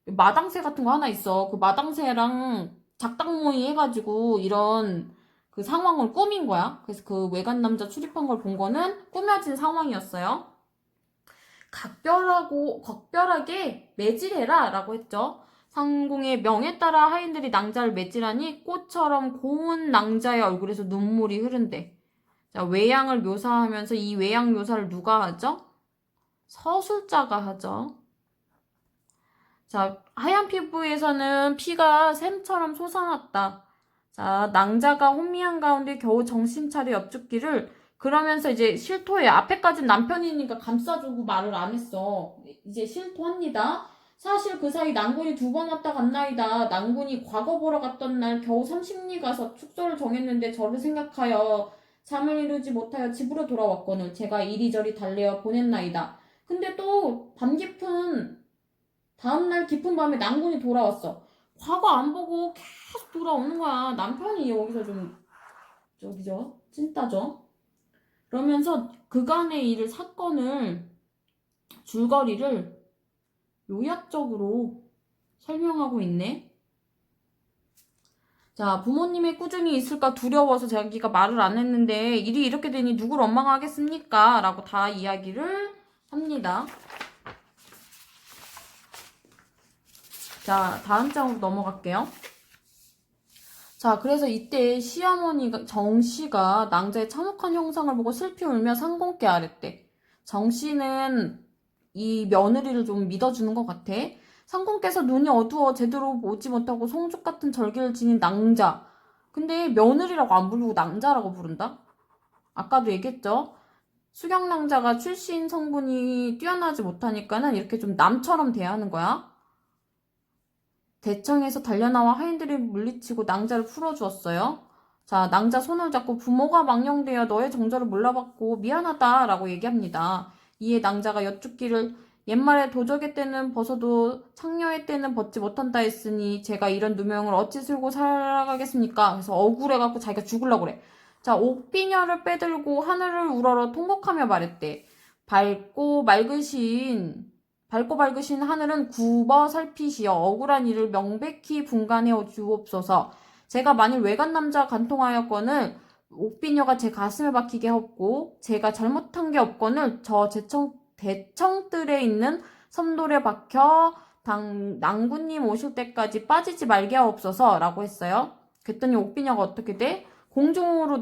마당새 같은 거 하나 있어. 그 마당새랑 작당모이 해가지고 이런 그 상황을 꾸민 거야. 그래서 그 외간 남자 출입한 걸 본 거는 꾸며진 상황이었어요. 각별하게 매질해라 라고 했죠. 상공의 명에 따라 하인들이 낭자를 매질하니 꽃처럼 고운 낭자의 얼굴에서 눈물이 흐른대. 자, 외양을 묘사하면서 이 외양 묘사를 누가 하죠? 서술자가 하죠. 자, 하얀 피부에서는 피가 샘처럼 솟아났다. 자, 낭자가 혼미한 가운데 겨우 정신 차려 엽죽기를 그러면서 이제 실토해. 앞에까지는 남편이니까 감싸주고 말을 안 했어. 이제 실토합니다. 사실 그 사이 낭군이 2번 왔다 갔나이다. 낭군이 과거 보러 갔던 날 겨우 30리 가서 축소를 정했는데 저를 생각하여 잠을 이루지 못하여 집으로 돌아왔거늘 제가 이리저리 달래어 보냈나이다. 근데 또 다음날 깊은 밤에 낭군이 돌아왔어. 과거 안 보고 계속 돌아오는 거야. 남편이 여기서 좀 저기죠. 찐따죠. 그러면서 그간의 사건을 줄거리를 요약적으로 설명하고 있네. 자, 부모님의 꾸중이 있을까 두려워서 자기가 말을 안 했는데 일이 이렇게 되니 누굴 원망하겠습니까? 라고 다 이야기를 합니다. 자, 다음 장으로 넘어갈게요. 자, 그래서 이때 시어머니가 정씨가 낭자의 참혹한 형상을 보고 슬피 울며 상공께 아랬대. 정씨는 이 며느리를 좀 믿어주는 것 같아. 상공께서 눈이 어두워 제대로 보지 못하고 송죽 같은 절개를 지닌 낭자. 근데 며느리라고 안 부르고 낭자라고 부른다? 아까도 얘기했죠? 수경낭자가 출신 성분이 뛰어나지 못하니까는 이렇게 좀 남처럼 대하는 거야. 대청에서 달려나와 하인들이 물리치고 낭자를 풀어주었어요. 자, 낭자 손을 잡고 부모가 망령되어 너의 정절을 몰라봤고 미안하다라고 얘기합니다. 이에 낭자가 여쭙기를 옛말에 도적의 때는 벗어도 창녀의 때는 벗지 못한다 했으니 제가 이런 누명을 어찌 쓸고 살아가겠습니까? 그래서 억울해갖고 자기가 죽으려고 그래. 자, 옥비녀를 빼들고 하늘을 우러러 통곡하며 말했대. 밝고 밝으신 하늘은 굽어 살피시어 억울한 일을 명백히 분간해 주옵소서. 제가 만일 외간 남자 간통하였거늘 옥비녀가 제 가슴을 박히게 했고 제가 잘못한 게 없거늘 저 대청뜰에 있는 섬돌에 박혀 낭군님 오실 때까지 빠지지 말게 하옵소서 라고 했어요. 그랬더니 옥비녀가 어떻게 돼? 공중으로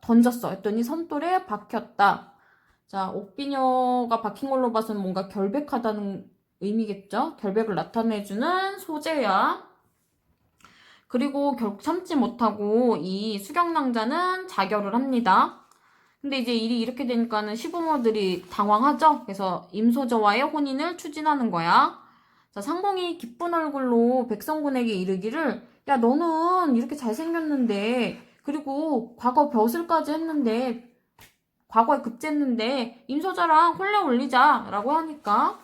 던졌어. 했더니 섬돌에 박혔다. 자, 옥비녀가 박힌 걸로 봐서는 뭔가 결백하다는 의미겠죠? 결백을 나타내주는 소재야. 그리고 결국 참지 못하고 이 수경낭자는 자결을 합니다. 근데 이제 일이 이렇게 되니까는 시부모들이 당황하죠? 그래서 임소저와의 혼인을 추진하는 거야. 자, 상공이 기쁜 얼굴로 백성군에게 이르기를, 야, 너는 이렇게 잘생겼는데, 그리고 과거 벼슬까지 했는데, 과거에 급제했는데, 임소저랑 혼례 올리자. 라고 하니까,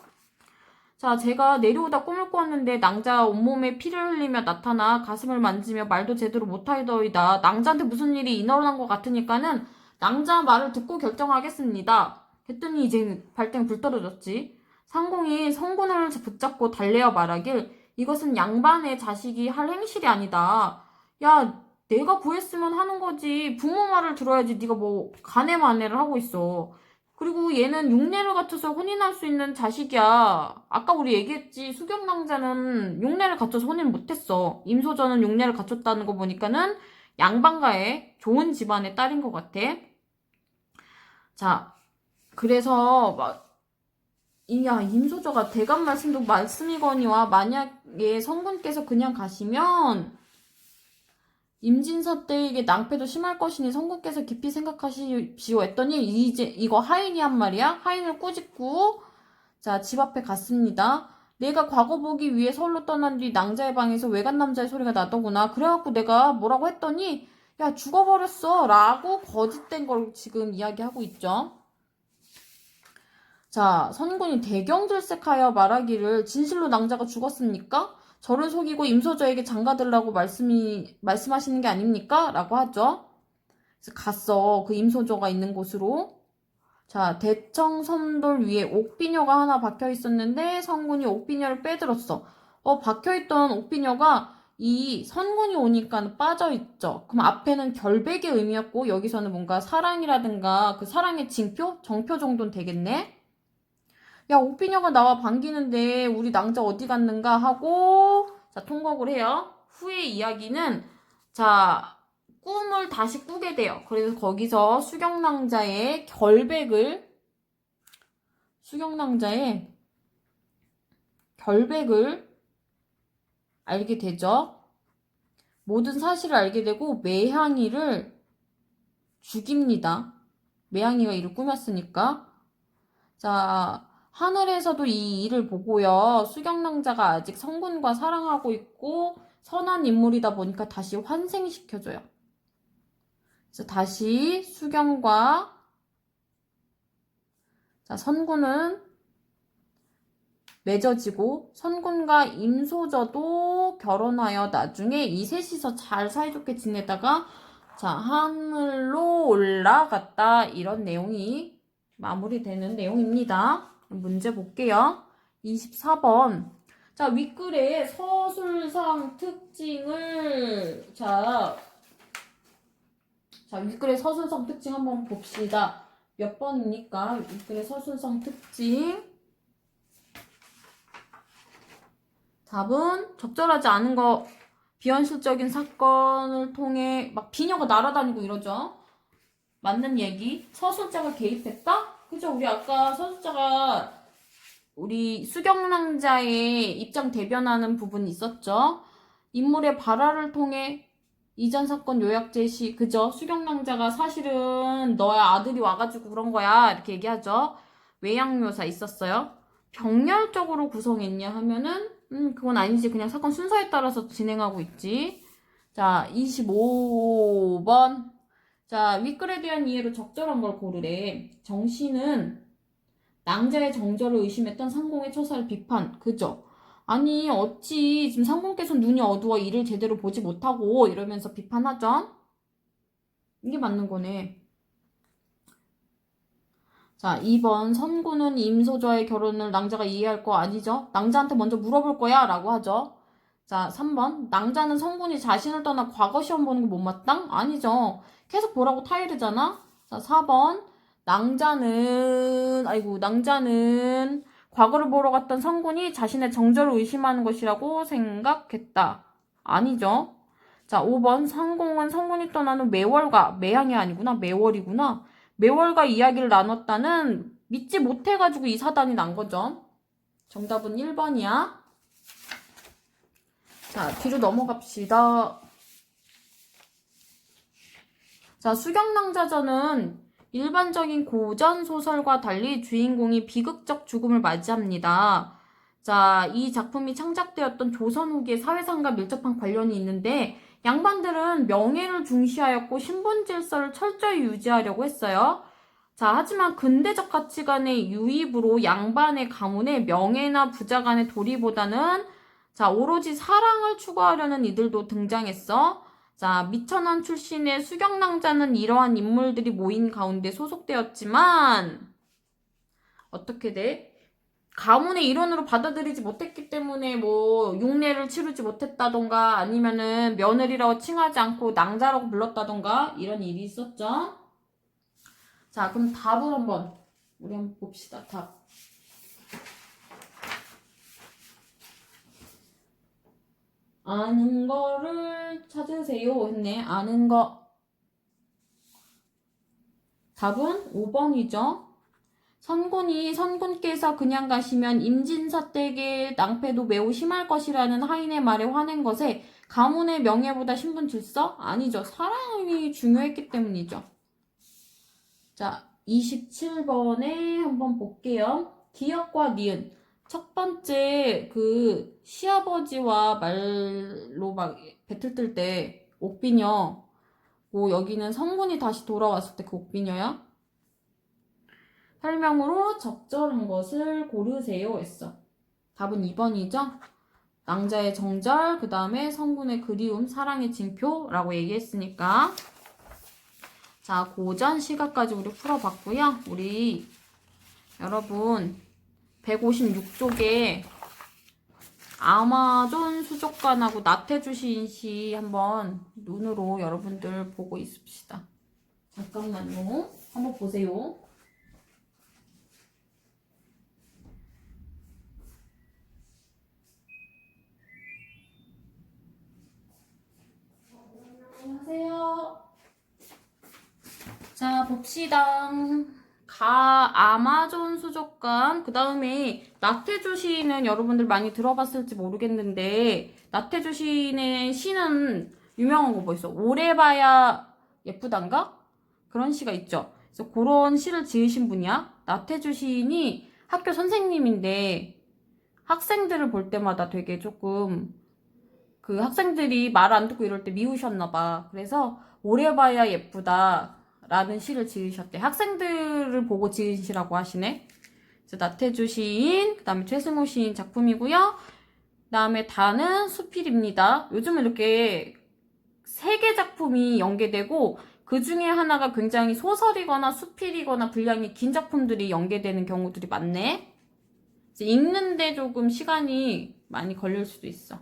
자, 제가 내려오다 꿈을 꾸었는데 낭자 온몸에 피를 흘리며 나타나 가슴을 만지며 말도 제대로 못하이더이다. 낭자한테 무슨 일이 일어난 것 같으니까는 낭자 말을 듣고 결정하겠습니다. 했더니 이제 발등에 불 떨어졌지. 상공이 성군을 붙잡고 달래어 말하길 이것은 양반의 자식이 할 행실이 아니다. 야, 내가 구했으면 하는 거지. 부모 말을 들어야지. 네가 뭐 가내 마내를 하고 있어. 그리고 얘는 육례를 갖춰서 혼인할 수 있는 자식이야. 아까 우리 얘기했지. 수경낭자는 육례를 갖춰서 혼인 못했어. 임소저는 육례를 갖췄다는 거 보니까는 양반가의 좋은 집안의 딸인 것 같아. 자, 그래서 야, 임소저가 대감 말씀도 말씀이거니와 만약에 성군께서 그냥 가시면 임진서 때에게 낭패도 심할 것이니 성군께서 깊이 생각하십시오 했더니 이제 이거 하인이 한 말이야. 하인을 꾸짖고 자, 집 앞에 갔습니다. 내가 과거 보기 위해 서울로 떠난 뒤 낭자의 방에서 외간 남자의 소리가 나더구나. 그래갖고 내가 뭐라고 했더니 야, 죽어버렸어 라고 거짓된 걸 지금 이야기하고 있죠. 자, 선군이 대경질색하여 말하기를 진실로 낭자가 죽었습니까? 저를 속이고 임소저에게 장가들라고 말씀하시는 게 아닙니까? 라고 하죠. 그래서 갔어. 그 임소저가 있는 곳으로. 자, 대청섬돌 위에 옥비녀가 하나 박혀 있었는데 선군이 옥비녀를 빼들었어. 박혀있던 옥비녀가 이 선군이 오니까 빠져있죠. 그럼 앞에는 결백의 의미였고 여기서는 뭔가 사랑이라든가 그 사랑의 징표? 정표 정도는 되겠네? 야, 옥비녀가 나와 반기는데 우리 낭자 어디 갔는가 하고 자, 통곡을 해요. 후의 이야기는 자, 꿈을 다시 꾸게 돼요. 그래서 거기서 수경낭자의 결백을 알게 되죠. 모든 사실을 알게 되고 매향이를 죽입니다. 매향이가 이를 꾸몄으니까. 자, 하늘에서도 이 일을 보고요. 수경낭자가 아직 성군과 사랑하고 있고 선한 인물이다 보니까 다시 환생시켜줘요. 그래서 다시 수경과 자, 선군은 맺어지고 선군과 임소저도 결혼하여 나중에 이 셋이서 잘 사이좋게 지내다가 자, 하늘로 올라갔다. 이런 내용이 마무리되는 내용입니다. 문제 볼게요. 24번. 자, 윗글의 서술상 특징을 윗글의 서술상 특징 한번 봅시다. 몇 번입니까? 윗글의 서술상 특징. 답은 적절하지 않은 거 비현실적인 사건을 통해 막 비녀가 날아다니고 이러죠. 맞는 얘기. 서술자가 개입했다? 그죠? 우리 아까 서술자가 우리 수경낭자의 입장 대변하는 부분이 있었죠. 인물의 발화를 통해 이전 사건 요약 제시. 그죠? 수경낭자가 사실은 너의 아들이 와가지고 그런 거야. 이렇게 얘기하죠. 외양 묘사 있었어요. 병렬적으로 구성했냐 하면은 그건 아니지. 그냥 사건 순서에 따라서 진행하고 있지. 자, 25번. 자, 윗글에 대한 이해로 적절한 걸 고르래. 정씨는 낭자의 정절을 의심했던 상공의 처사를 비판. 그죠? 아니, 어찌 지금 상공께서 눈이 어두워 일을 제대로 보지 못하고 이러면서 비판하죠? 이게 맞는 거네. 자, 2번. 선구는 임소저의 결혼을 낭자가 이해할 거 아니죠? 낭자한테 먼저 물어볼 거야 라고 하죠. 자, 3번. 낭자는 성군이 자신을 떠나 과거 시험 보는 게 못마땅? 아니죠. 계속 보라고 타이르잖아? 자, 4번. 낭자는 과거를 보러 갔던 성군이 자신의 정절을 의심하는 것이라고 생각했다. 아니죠. 자, 5번. 성공은 성군이 떠난 후 매양이 아니구나. 매월이구나. 매월과 이야기를 나눴다는 믿지 못해가지고 이 사단이 난 거죠. 정답은 1번이야. 자, 뒤로 넘어갑시다. 자, 수경낭자전은 일반적인 고전 소설과 달리 주인공이 비극적 죽음을 맞이합니다. 자, 이 작품이 창작되었던 조선 후기의 사회상과 밀접한 관련이 있는데 양반들은 명예를 중시하였고 신분 질서를 철저히 유지하려고 했어요. 자, 하지만 근대적 가치관의 유입으로 양반의 가문의 명예나 부자 간의 도리보다는 자, 오로지 사랑을 추구하려는 이들도 등장했어. 자, 미천원 출신의 수경낭자는 이러한 인물들이 모인 가운데 소속되었지만 어떻게 돼? 가문의 일원으로 받아들이지 못했기 때문에 뭐 용례를 치르지 못했다던가 아니면은 며느리라고 칭하지 않고 낭자라고 불렀다던가 이런 일이 있었죠. 자, 그럼 답을 우리 한번 봅시다. 답. 아는 거를 찾으세요 했네. 아는 거. 답은 5번이죠. 선군께서 그냥 가시면 임진사댁의 낭패도 매우 심할 것이라는 하인의 말에 화낸 것에 가문의 명예보다 신분 질서? 아니죠. 사랑이 중요했기 때문이죠. 자, 27번에 한번 볼게요. 기역과 니은. 첫 번째 그 시아버지와 말로 막 배틀 뜰 때 옥비녀 뭐 여기는 성군이 다시 돌아왔을 때 그 옥비녀야? 설명으로 적절한 것을 고르세요 했어. 답은 2번이죠? 낭자의 정절, 그 다음에 성군의 그리움, 사랑의 징표라고 얘기했으니까 자, 고전 시가까지 우리 풀어봤고요. 우리 여러분 156쪽에 아마존 수족관하고 나태주 시인시 한번 눈으로 여러분들 보고 있읍시다. 잠깐만요. 한번 보세요. 안녕하세요. 자, 봅시다. 아마존 수족관. 그 다음에 나태주 시는 여러분들 많이 들어봤을지 모르겠는데 나태주 시인의 시는 유명한 거 뭐 있어? 오래 봐야 예쁘단가? 그런 시가 있죠. 그래서 그런 시를 지으신 분이야. 나태주 시인이 학교 선생님인데 학생들을 볼 때마다 되게 조금 그 학생들이 말 안 듣고 이럴 때 미우셨나 봐. 그래서 오래 봐야 예쁘다 라는 시를 지으셨대. 학생들을 보고 지은 시라고 하시네. 그래서 나태주 시인, 그 다음에 최승호 시인 작품이고요. 그 다음에 다는 수필입니다. 요즘은 이렇게 세 개 작품이 연계되고 그 중에 하나가 굉장히 소설이거나 수필이거나 분량이 긴 작품들이 연계되는 경우들이 많네. 읽는데 조금 시간이 많이 걸릴 수도 있어.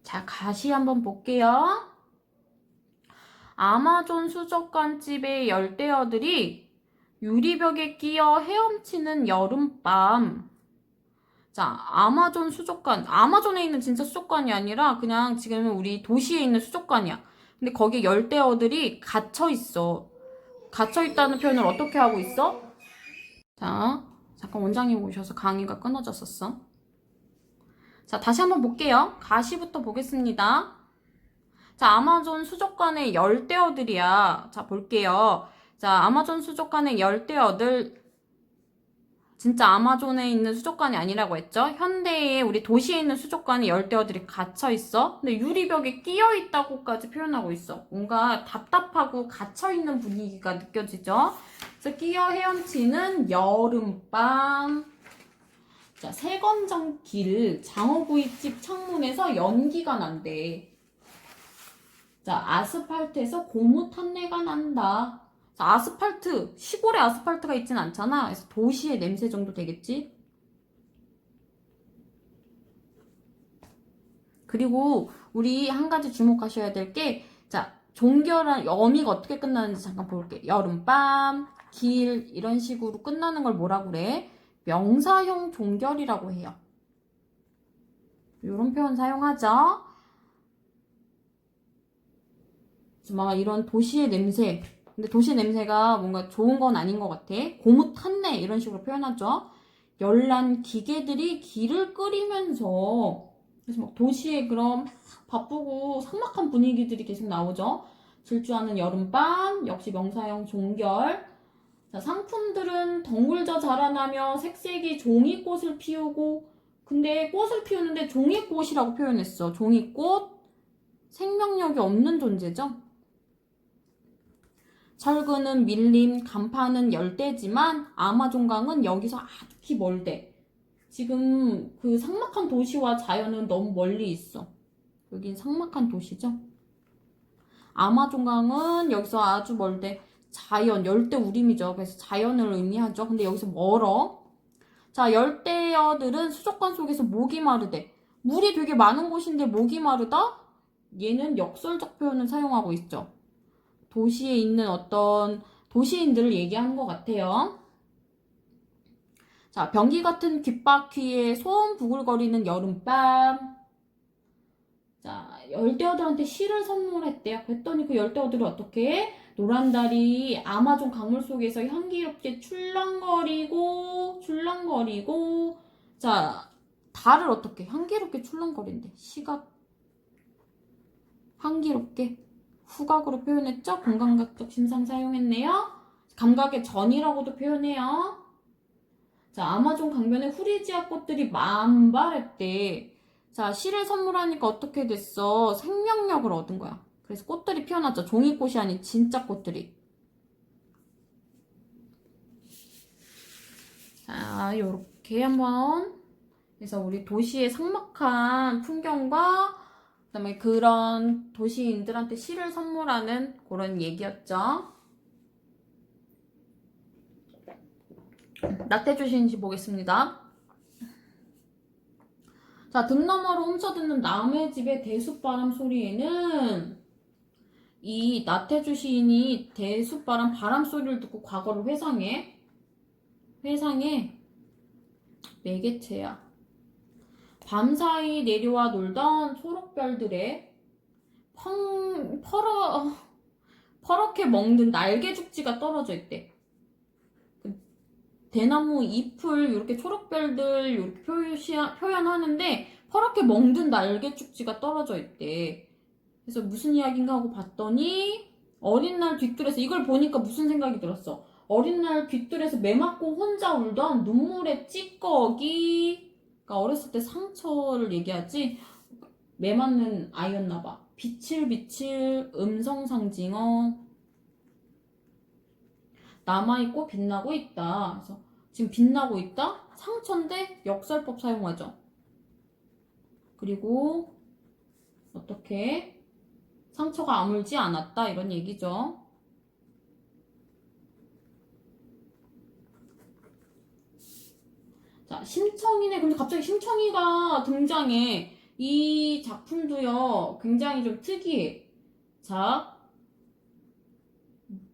자, 가시 한번 볼게요. 아마존 수족관 집의 열대어들이 유리벽에 끼어 헤엄치는 여름밤. 자, 아마존 수족관. 아마존에 있는 진짜 수족관이 아니라 그냥 지금 우리 도시에 있는 수족관이야. 근데 거기에 열대어들이 갇혀 있어. 갇혀 있다는 표현을 어떻게 하고 있어? 자, 잠깐 원장님 오셔서 강의가 끊어졌었어. 자, 다시 한번 볼게요. 가시부터 보겠습니다. 자, 아마존 수족관의 열대어들이야. 자, 볼게요. 자, 아마존 수족관의 열대어들. 진짜 아마존에 있는 수족관이 아니라고 했죠? 현대에 우리 도시에 있는 수족관에 열대어들이 갇혀 있어. 근데 유리벽에 끼어 있다고까지 표현하고 있어. 뭔가 답답하고 갇혀 있는 분위기가 느껴지죠? 그래서 끼어 헤엄치는 여름밤. 자, 세건장길 장어구이집 창문에서 연기가 난대. 자, 아스팔트에서 고무 탄내가 난다. 자, 아스팔트, 시골에 아스팔트가 있진 않잖아. 그래서 도시의 냄새 정도 되겠지? 그리고 우리 한 가지 주목하셔야 될 게, 자, 종결한 어미가 어떻게 끝나는지 잠깐 볼게. 여름밤, 길 이런 식으로 끝나는 걸 뭐라고 그래? 명사형 종결이라고 해요. 이런 표현 사용하죠. 막 이런 도시의 냄새. 근데 도시 냄새가 뭔가 좋은 건 아닌 것 같아. 고무 탔네 이런 식으로 표현하죠. 열난 기계들이 길을 끓이면서 그래서 막 도시에 그런 바쁘고 삭막한 분위기들이 계속 나오죠. 질주하는 여름밤 역시 명사형 종결. 자, 상품들은 덩굴져 자라나며 색색이 종이꽃을 피우고 근데 꽃을 피우는데 종이꽃이라고 표현했어. 종이꽃 생명력이 없는 존재죠. 철근은 밀림, 간판은 열대지만 아마존강은 여기서 아득히 멀대. 지금 그 삭막한 도시와 자연은 너무 멀리 있어. 여긴 삭막한 도시죠. 아마존강은 여기서 아주 멀대. 자연, 열대 우림이죠. 그래서 자연을 의미하죠. 근데 여기서 멀어. 자, 열대어들은 수족관 속에서 목이 마르대. 물이 되게 많은 곳인데 목이 마르다? 얘는 역설적 표현을 사용하고 있죠. 도시에 있는 어떤 도시인들을 얘기하는 것 같아요. 자, 변기 같은 귓바퀴에 소음 부글거리는 여름밤. 자, 열대어들한테 실을 선물했대요. 그랬더니 그 열대어들이 어떻게 해? 노란달이 아마존 강물 속에서 향기롭게 출렁거리고 자, 달을 어떻게 향기롭게 출렁거린대. 시각 향기롭게 후각으로 표현했죠? 공감각적 심상 사용했네요. 감각의 전이라고도 표현해요. 자, 아마존 강변에 후리지아 꽃들이 만발했대. 자, 실을 선물하니까 어떻게 됐어? 생명력을 얻은 거야. 그래서 꽃들이 피어났죠. 종이꽃이 아닌 진짜 꽃들이. 자, 요렇게 한번 그래서 우리 도시의 삭막한 풍경과 그다음에 그런 도시인들한테 시를 선물하는 그런 얘기였죠. 나태주시인지 보겠습니다. 자, 등 너머로 훔쳐듣는 남의 집의 대숲바람 소리에는 이 나태주 시인이 대숲바람 바람 소리를 듣고 과거를 회상해. 매개체야. 밤사이 내려와 놀던 초록별들의 퍼렇게 먹는 날개 죽지가 떨어져 있대. 대나무 잎을 이렇게 초록별들 이렇게 표현하는데 퍼렇게 먹는 날개 축지가 떨어져 있대. 그래서 무슨 이야기인가 하고 봤더니 어린 날 뒷뜰에서 이걸 보니까 무슨 생각이 들었어. 어린 날 뒷뜰에서 매 맞고 혼자 울던 눈물의 찌꺼기. 그러니까 어렸을 때 상처를 얘기하지. 매 맞는 아이였나 봐. 비칠 음성상징어 남아있고 빛나고 있다. 그래서 지금 빛나고 있다? 상처인데 역설법 사용하죠. 그리고 어떻게 상처가 아물지 않았다 이런 얘기죠. 자, 심청이네. 근데 갑자기 심청이가 등장해. 이 작품도요 굉장히 좀 특이해. 자,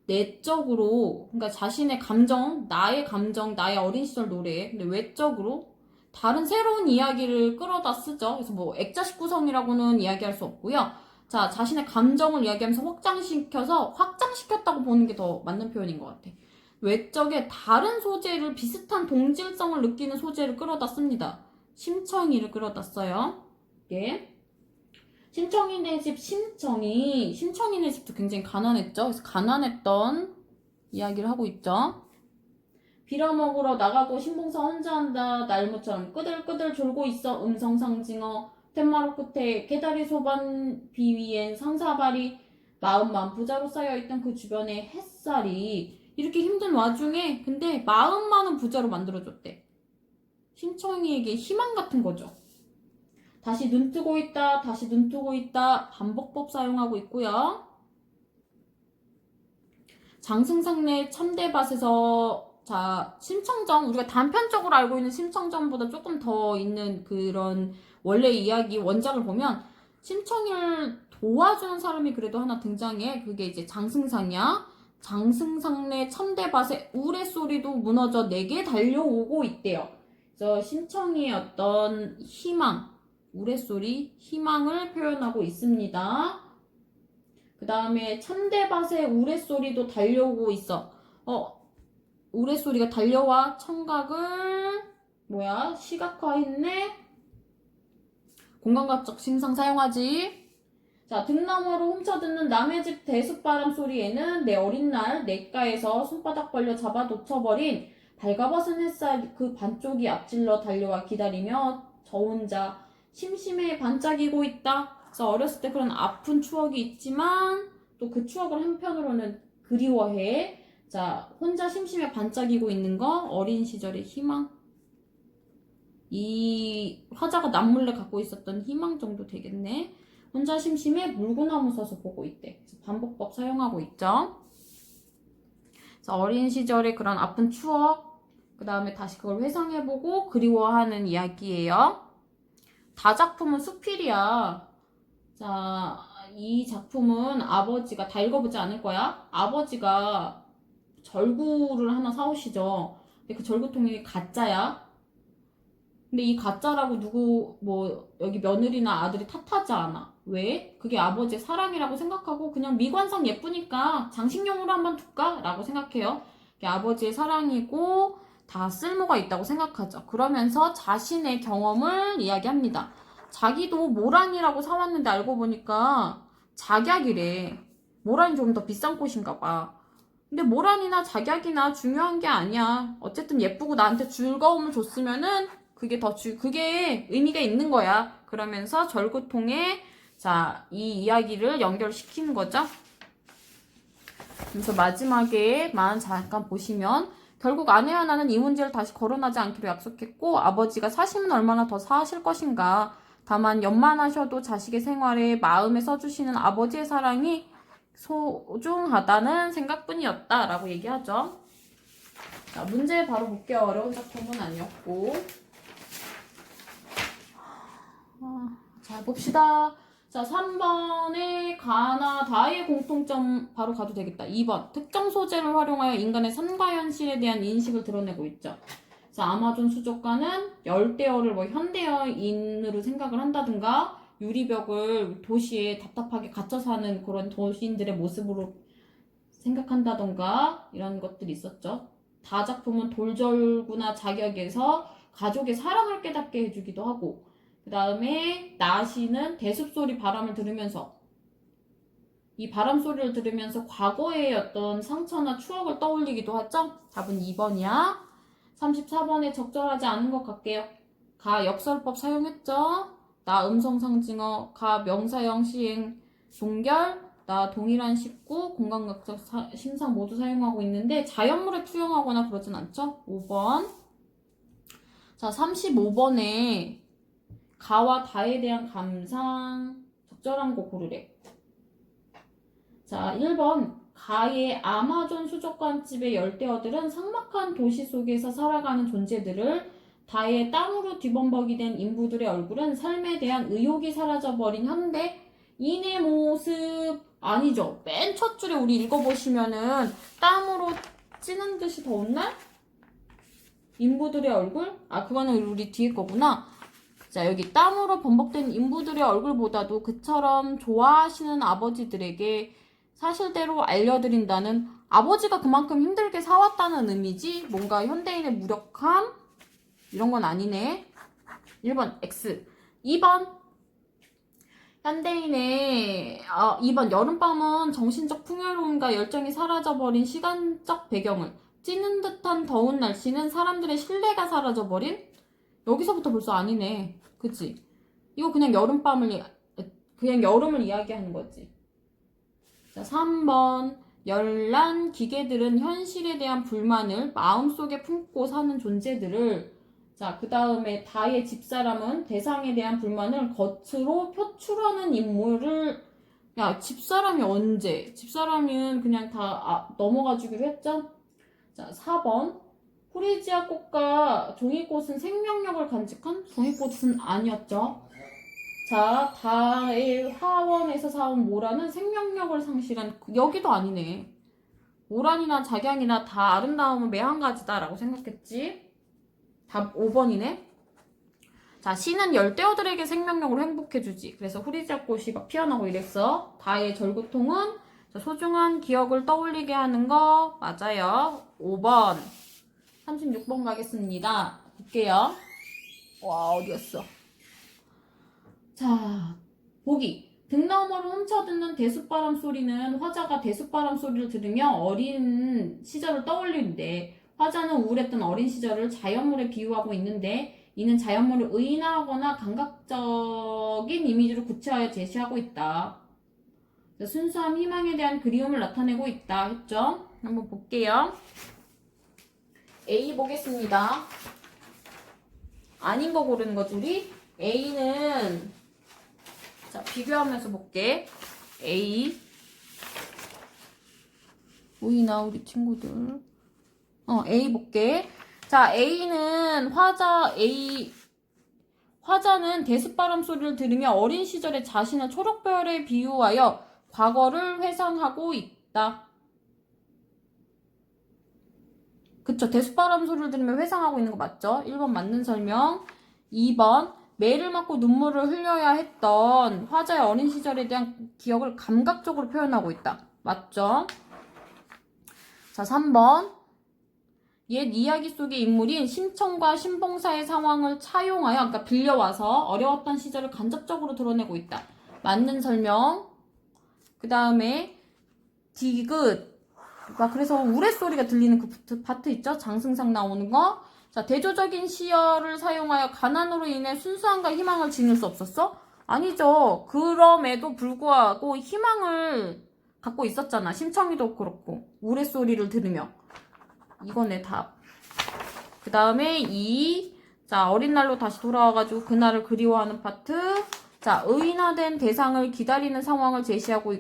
내적으로, 그러니까 자신의 감정, 나의 어린 시절 노래, 근데 외적으로 다른 새로운 이야기를 끌어다 쓰죠. 그래서 뭐 액자식 구성이라고는 이야기할 수 없고요. 자, 자신의 감정을 이야기하면서 확장시켰다고 보는 게 더 맞는 표현인 것 같아. 외적에 다른 소재를 비슷한 동질성을 느끼는 소재를 끌어다 씁니다. 심청이를 끌어다 써요. 예. 심청이네 집도 굉장히 가난했죠. 그래서 가난했던 이야기를 하고 있죠. 빌어먹으러 나가고 신봉사 혼자 한다. 날무처럼 끄들끄들 졸고 있어. 음성상징어. 텐마루 끝에 개다리 소반 비위엔 상사발이 마음만 부자로 쌓여있던 그 주변에 햇살이 이렇게 힘든 와중에 근데 마음만은 부자로 만들어줬대. 심청이에게 희망 같은 거죠. 다시 눈 뜨고 있다, 다시 눈 뜨고 있다 반복법 사용하고 있고요. 장승상내 참대밭에서 자 심청정 우리가 단편적으로 알고 있는 심청정보다 조금 더 있는 그런 원래 이야기 원작을 보면 심청이를 도와주는 사람이 그래도 하나 등장해. 그게 이제 장승상이야. 장승상네 천대밭에 우레소리도 무너져 내게 달려오고 있대요. 그래서 심청이의 어떤 희망, 우레소리, 희망을 표현하고 있습니다. 그 다음에 천대밭에 우레소리도 달려오고 있어. 우레소리가 달려와 청각을 시각화했네. 공감각적 심상 사용하지. 자, 등 너머로 훔쳐듣는 남의 집 대숲바람 소리에는 내 어린 날 냇가에서 손바닥 벌려 잡아 놓쳐버린 발가벗은 햇살 그 반쪽이 앞질러 달려와 기다리며 저 혼자 심심해 반짝이고 있다. 그래서 어렸을 때 그런 아픈 추억이 있지만 또 그 추억을 한편으로는 그리워해. 자, 혼자 심심해 반짝이고 있는 거 어린 시절의 희망. 이 화자가 남몰래 갖고 있었던 희망 정도 되겠네. 혼자 심심해 물구나무 서서 보고 있대. 그래서 반복법 사용하고 있죠. 자, 어린 시절의 그런 아픈 추억, 그 다음에 다시 그걸 회상해보고 그리워하는 이야기예요. 다작품은 수필이야. 자, 이 작품은 아버지가, 다 읽어보지 않을 거야? 아버지가 절구를 하나 사오시죠. 근데 그 절구통이 가짜야. 근데 이 가짜라고 여기 며느리나 아들이 탓하지 않아. 왜? 그게 아버지의 사랑이라고 생각하고 그냥 미관상 예쁘니까 장식용으로 한번 둘까? 라고 생각해요. 그게 아버지의 사랑이고 다 쓸모가 있다고 생각하죠. 그러면서 자신의 경험을 이야기합니다. 자기도 모란이라고 사왔는데 알고 보니까 작약이래. 모란이 좀 더 비싼 꽃인가 봐. 근데 모란이나 작약이나 중요한 게 아니야. 어쨌든 예쁘고 나한테 즐거움을 줬으면은 그게 의미가 있는 거야. 그러면서 절구통에 이 이야기를 연결시키는 거죠. 그래서 마지막에만 잠깐 보시면 결국 아내와 나는 이 문제를 다시 거론하지 않기로 약속했고 아버지가 사시면 얼마나 더 사실 것인가. 다만 연만하셔도 자식의 생활에 마음에 써주시는 아버지의 사랑이 소중하다는 생각뿐이었다 라고 얘기하죠. 자, 문제 바로 볼게요. 어려운 작품은 아니었고. 자, 봅시다. 자, 3번에 가나 다의 공통점 바로 가도 되겠다. 2번 특정 소재를 활용하여 인간의 삶과 현실에 대한 인식을 드러내고 있죠. 자, 아마존 수족관은 열대어를 현대어인으로 생각을 한다든가 유리벽을 도시에 답답하게 갇혀 사는 그런 도시인들의 모습으로 생각한다던가 이런 것들이 있었죠. 다 작품은 돌절구나 자격에서 가족의 사랑을 깨닫게 해주기도 하고 그 다음에 나시는 대숲소리 바람을 들으면서 이 바람 소리를 들으면서 과거의 어떤 상처나 추억을 떠올리기도 하죠. 답은 2번이야. 34번에 적절하지 않은 것 같게요. 가 역설법 사용했죠. 나 음성상징어, 가 명사형 시행 종결, 나 동일한 식구, 공간각적 심상 모두 사용하고 있는데 자연물에 투영하거나 그러진 않죠. 5번. 자, 35번에 가와 다에 대한 감상 적절한 거 고르래. 자, 1번 가의 아마존 수족관집의 열대어들은 삭막한 도시 속에서 살아가는 존재들을 다의 땅으로 뒤범벅이 된 인부들의 얼굴은 삶에 대한 의욕이 사라져버린 현대인의 모습 아니죠. 맨 첫 줄에 우리 읽어보시면은 땀으로 찌는 듯이 더운 날? 인부들의 얼굴? 그거는 우리 뒤에 거구나. 자, 여기 땀으로 범벅된 인부들의 얼굴보다도 그처럼 좋아하시는 아버지들에게 사실대로 알려드린다는 아버지가 그만큼 힘들게 사왔다는 의미지 뭔가 현대인의 무력함? 이런 건 아니네. 1번 X. 2번 현대인의 2번 여름밤은 정신적 풍요로움과 열정이 사라져버린 시간적 배경을 찌는 듯한 더운 날씨는 사람들의 신뢰가 사라져버린 여기서부터 벌써 아니네. 그치? 이거 그냥 여름을 이야기하는 거지. 자, 3번 열난 기계들은 현실에 대한 불만을 마음속에 품고 사는 존재들을 자, 그 다음에 다의 집사람은 대상에 대한 불만을 겉으로 표출하는 인물을 집사람이 언제? 집사람은 그냥 다 넘어가주기로 했죠? 자, 4번 후리지아 꽃과 종이꽃은 생명력을 간직한 종이꽃은 아니었죠. 자, 다의 화원에서 사온 모란은 생명력을 상실한, 여기도 아니네. 모란이나 작양이나 다 아름다움은 매한가지다라고 생각했지. 답 5번이네. 자, 시는 열대어들에게 생명력을 행복해주지. 그래서 후리지꽃이 막 피어나고 이랬어. 다의 절구통은 소중한 기억을 떠올리게 하는 거 맞아요. 5번. 36번 가겠습니다. 볼게요. 와, 어디였어? 자, 보기. 등 너머로 훔쳐듣는 대숫바람 소리는 화자가 대숫바람 소리를 들으며 어린 시절을 떠올리는데 화자는 우울했던 어린 시절을 자연물에 비유하고 있는데 이는 자연물을 의인화하거나 감각적인 이미지로 구체하여 제시하고 있다. 순수한 희망에 대한 그리움을 나타내고 있다 했죠? 한번 볼게요. A 보겠습니다. 아닌 거 고르는 거지 우리? A는 자 비교하면서 볼게. A 보이나 우리 친구들? A 볼게. 자 A는 화자는 대숫바람 소리를 들으며 어린 시절의 자신을 초록별에 비유하여 과거를 회상하고 있다. 그쵸. 대숫바람 소리를 들으며 회상하고 있는 거 맞죠? 1번 맞는 설명. 2번 매를 맞고 눈물을 흘려야 했던 화자의 어린 시절에 대한 기억을 감각적으로 표현하고 있다. 맞죠? 자, 3번 옛 이야기 속의 인물인 심청과 신봉사의 상황을 차용하여 그러니까 빌려와서 어려웠던 시절을 간접적으로 드러내고 있다. 맞는 설명. 그 다음에 디귿 막 그래서 우레소리가 들리는 그 파트 있죠? 장승상 나오는 거. 자, 대조적인 시어를 사용하여 가난으로 인해 순수함과 희망을 지닐 수 없었어? 아니죠. 그럼에도 불구하고 희망을 갖고 있었잖아. 심청이도 그렇고 우레소리를 들으며. 이건 내 답. 그 다음에 자, 어린 날로 다시 돌아와가지고 그날을 그리워하는 파트. 자, 의인화된 대상을 기다리는 상황을 제시하고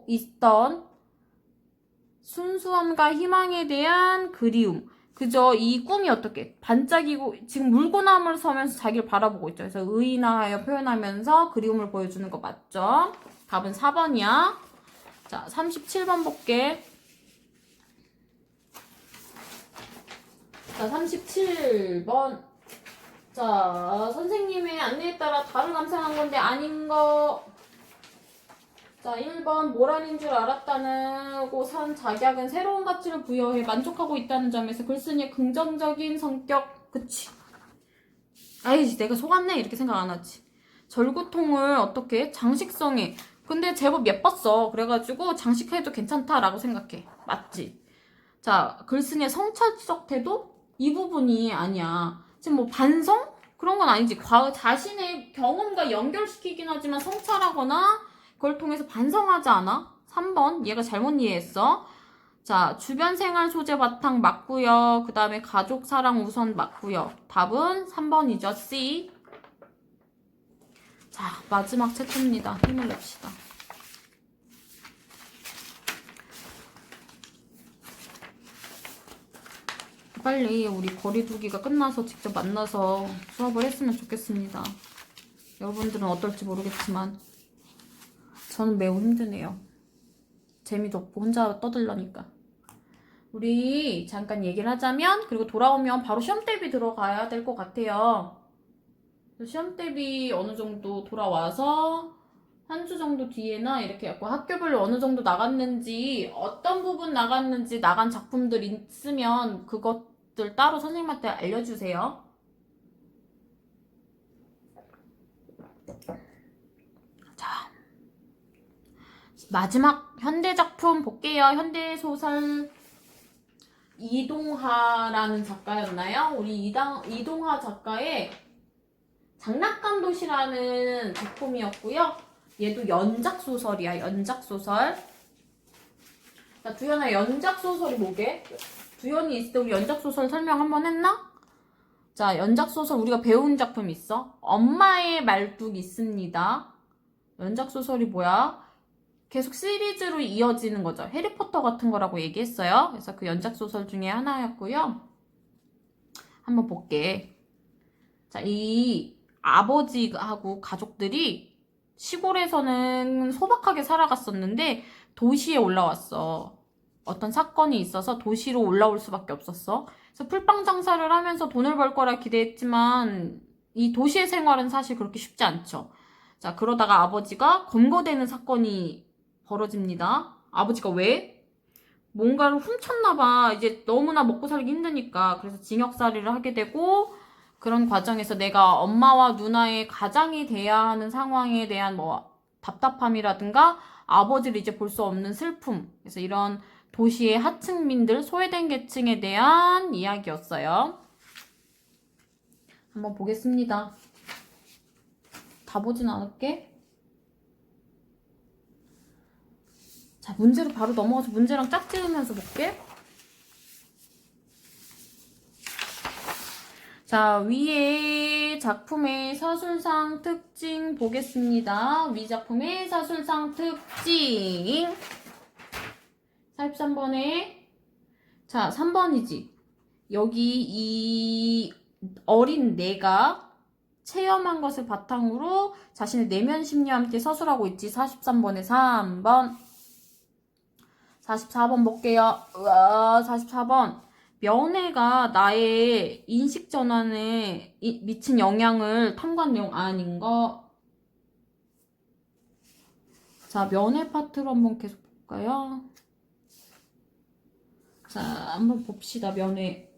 있던 순수함과 희망에 대한 그리움. 그죠? 이 꿈이 어떻게? 반짝이고, 지금 물고나무를 서면서 자기를 바라보고 있죠. 그래서 의인화하여 표현하면서 그리움을 보여주는 거 맞죠? 답은 4번이야. 자, 37번 볼게. 자, 37번. 자, 선생님의 안내에 따라 달을 감상한 건데 아닌 거. 자, 1번 모란인 줄 알았다고 산 작약은 새로운 가치를 부여해 만족하고 있다는 점에서 글쓴이의 긍정적인 성격. 그치? 아이씨, 내가 속았네 이렇게 생각 안 하지. 절구통을 어떻게 장식성에 근데 제법 예뻤어. 그래가지고 장식해도 괜찮다라고 생각해. 맞지? 자, 글쓴이의 성찰적 태도? 이 부분이 아니야. 지금 뭐 반성? 그런 건 아니지. 자신의 경험과 연결시키긴 하지만 성찰하거나 그걸 통해서 반성하지 않아? 3번 얘가 잘못 이해했어. 자, 주변 생활 소재 바탕 맞고요. 그 다음에 가족 사랑 우선 맞고요. 답은 3번이죠. C. 자, 마지막 체크입니다. 힘을 냅시다. 빨리 우리 거리두기가 끝나서 직접 만나서 수업을 했으면 좋겠습니다. 여러분들은 어떨지 모르겠지만 저는 매우 힘드네요. 재미도 없고 혼자 떠들려니까. 우리 잠깐 얘기를 하자면 그리고 돌아오면 바로 시험 대비 들어가야 될 것 같아요. 시험 대비 어느 정도 돌아와서 한 주 정도 뒤에나 이렇게 약간 학교별로 어느 정도 나갔는지 어떤 부분 나갔는지 나간 작품들 있으면 그것들 따로 선생님한테 알려주세요. 자, 마지막 현대작품 볼게요. 현대소설 이동하라는 작가였나요? 우리 이동하 작가의 장난감 도시라는 작품이었고요. 얘도 연작소설이야. 연작소설. 자, 두현아 연작소설이 뭐게? 두현이 있을 때 우리 연작소설 설명 한번 했나? 자, 연작소설 우리가 배운 작품 있어? 엄마의 말뚝 있습니다. 연작소설이 뭐야? 계속 시리즈로 이어지는 거죠. 해리포터 같은 거라고 얘기했어요. 그래서 그 연작소설 중에 하나였고요. 한번 볼게. 자, 이 아버지하고 가족들이 시골에서는 소박하게 살아갔었는데 도시에 올라왔어. 어떤 사건이 있어서 도시로 올라올 수밖에 없었어. 그래서 풀빵 장사를 하면서 돈을 벌 거라 기대했지만 이 도시의 생활은 사실 그렇게 쉽지 않죠. 자, 그러다가 아버지가 검거되는 사건이 벌어집니다. 아버지가 왜? 뭔가를 훔쳤나 봐. 이제 너무나 먹고 살기 힘드니까. 그래서 징역살이를 하게 되고 그런 과정에서 내가 엄마와 누나의 가장이 돼야 하는 상황에 대한 뭐 답답함이라든가 아버지를 이제 볼 수 없는 슬픔. 그래서 이런 도시의 하층민들, 소외된 계층에 대한 이야기였어요. 한번 보겠습니다. 다 보진 않을게. 자, 문제로 바로 넘어가서 문제랑 짝지으면서 볼게. 자, 위에 작품의 사술상 특징 보겠습니다. 위 작품의 사술상 특징. 43번에 자, 3번이지. 여기 이 어린 내가 체험한 것을 바탕으로 자신의 내면 심리와 함께 서술하고 있지. 43번에 3번. 44번 볼게요. 우와, 44번. 면회가 나의 인식 전환에 미친 영향을 탐구한 내용 아닌가? 자, 면회 파트로 한번 계속 볼까요? 자, 한번 봅시다. 면회.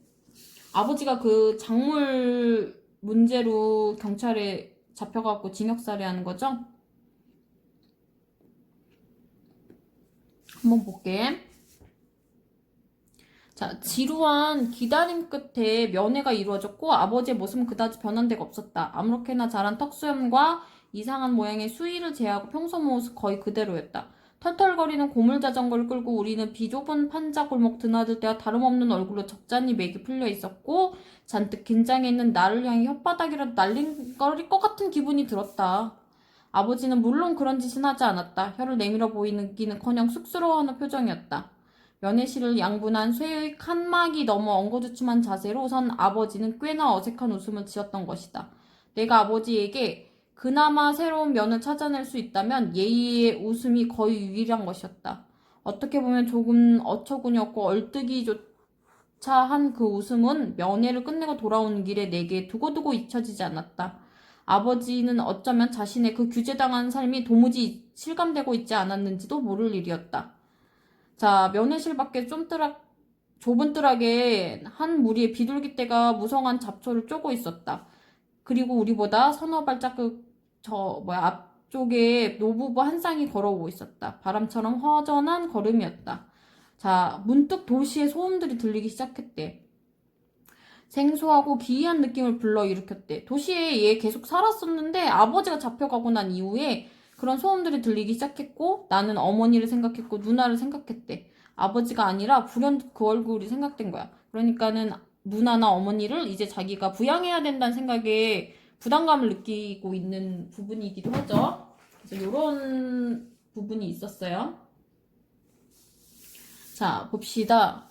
아버지가 그 작물 문제로 경찰에 잡혀갖고 징역살이하는 거죠? 한번 볼게. 자, 지루한 기다림 끝에 면회가 이루어졌고 아버지의 모습은 그다지 변한 데가 없었다. 아무렇게나 자란 턱수염과 이상한 모양의 수의를 제하고 평소 모습 거의 그대로였다. 털털거리는 고물자전거를 끌고 우리는 비좁은 판자 골목 드나들 때와 다름없는 얼굴로 적잖이 맥이 풀려 있었고 잔뜩 긴장해 있는 나를 향해 혓바닥이라도 날린거릴 것 같은 기분이 들었다. 아버지는 물론 그런 짓은 하지 않았다. 혀를 내밀어 보이기는커녕 쑥스러워하는 표정이었다. 면회실을 양분한 쇠의 칸막이 너머 엉거주춤한 자세로 선 아버지는 꽤나 어색한 웃음을 지었던 것이다. 내가 아버지에게 그나마 새로운 면을 찾아낼 수 있다면 예의의 웃음이 거의 유일한 것이었다. 어떻게 보면 조금 어처구니없고 얼뜨기조차 한 그 웃음은 면회를 끝내고 돌아오는 길에 내게 두고두고 잊혀지지 않았다. 아버지는 어쩌면 자신의 그 규제당한 삶이 도무지 실감되고 있지 않았는지도 모를 일이었다. 자, 면회실 밖에 좁은 뜰하게 한 무리의 비둘기떼가 무성한 잡초를 쪼고 있었다. 그리고 우리보다 서너 발짝 앞쪽에 노부부 한 쌍이 걸어오고 있었다. 바람처럼 허전한 걸음이었다. 자, 문득 도시의 소음들이 들리기 시작했대. 생소하고 기이한 느낌을 불러일으켰대. 도시에 얘 계속 살았었는데 아버지가 잡혀가고 난 이후에 그런 소음들이 들리기 시작했고 나는 어머니를 생각했고 누나를 생각했대. 아버지가 아니라 불현듯 그 얼굴이 생각된 거야. 그러니까는 누나나 어머니를 이제 자기가 부양해야 된다는 생각에 부담감을 느끼고 있는 부분이기도 하죠. 그래서 이런 부분이 있었어요. 자, 봅시다.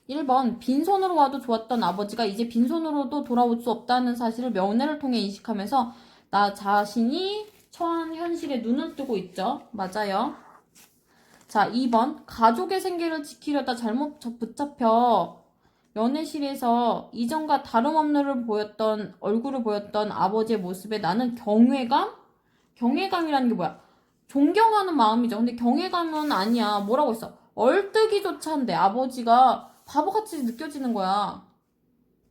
1번 빈손으로 와도 좋았던 아버지가 이제 빈손으로도 돌아올 수 없다는 사실을 면회를 통해 인식하면서 나 자신이 처한 현실에 눈을 뜨고 있죠. 맞아요. 자, 2번 가족의 생계를 지키려다 잘못 붙잡혀 면회실에서 이전과 다름없는 얼굴을 보였던 아버지의 모습에 나는 경외감이라는 게 뭐야? 존경하는 마음이죠. 근데 경외감은 아니야. 뭐라고 했어? 얼뜨기조차 한데 아버지가 바보같이 느껴지는 거야.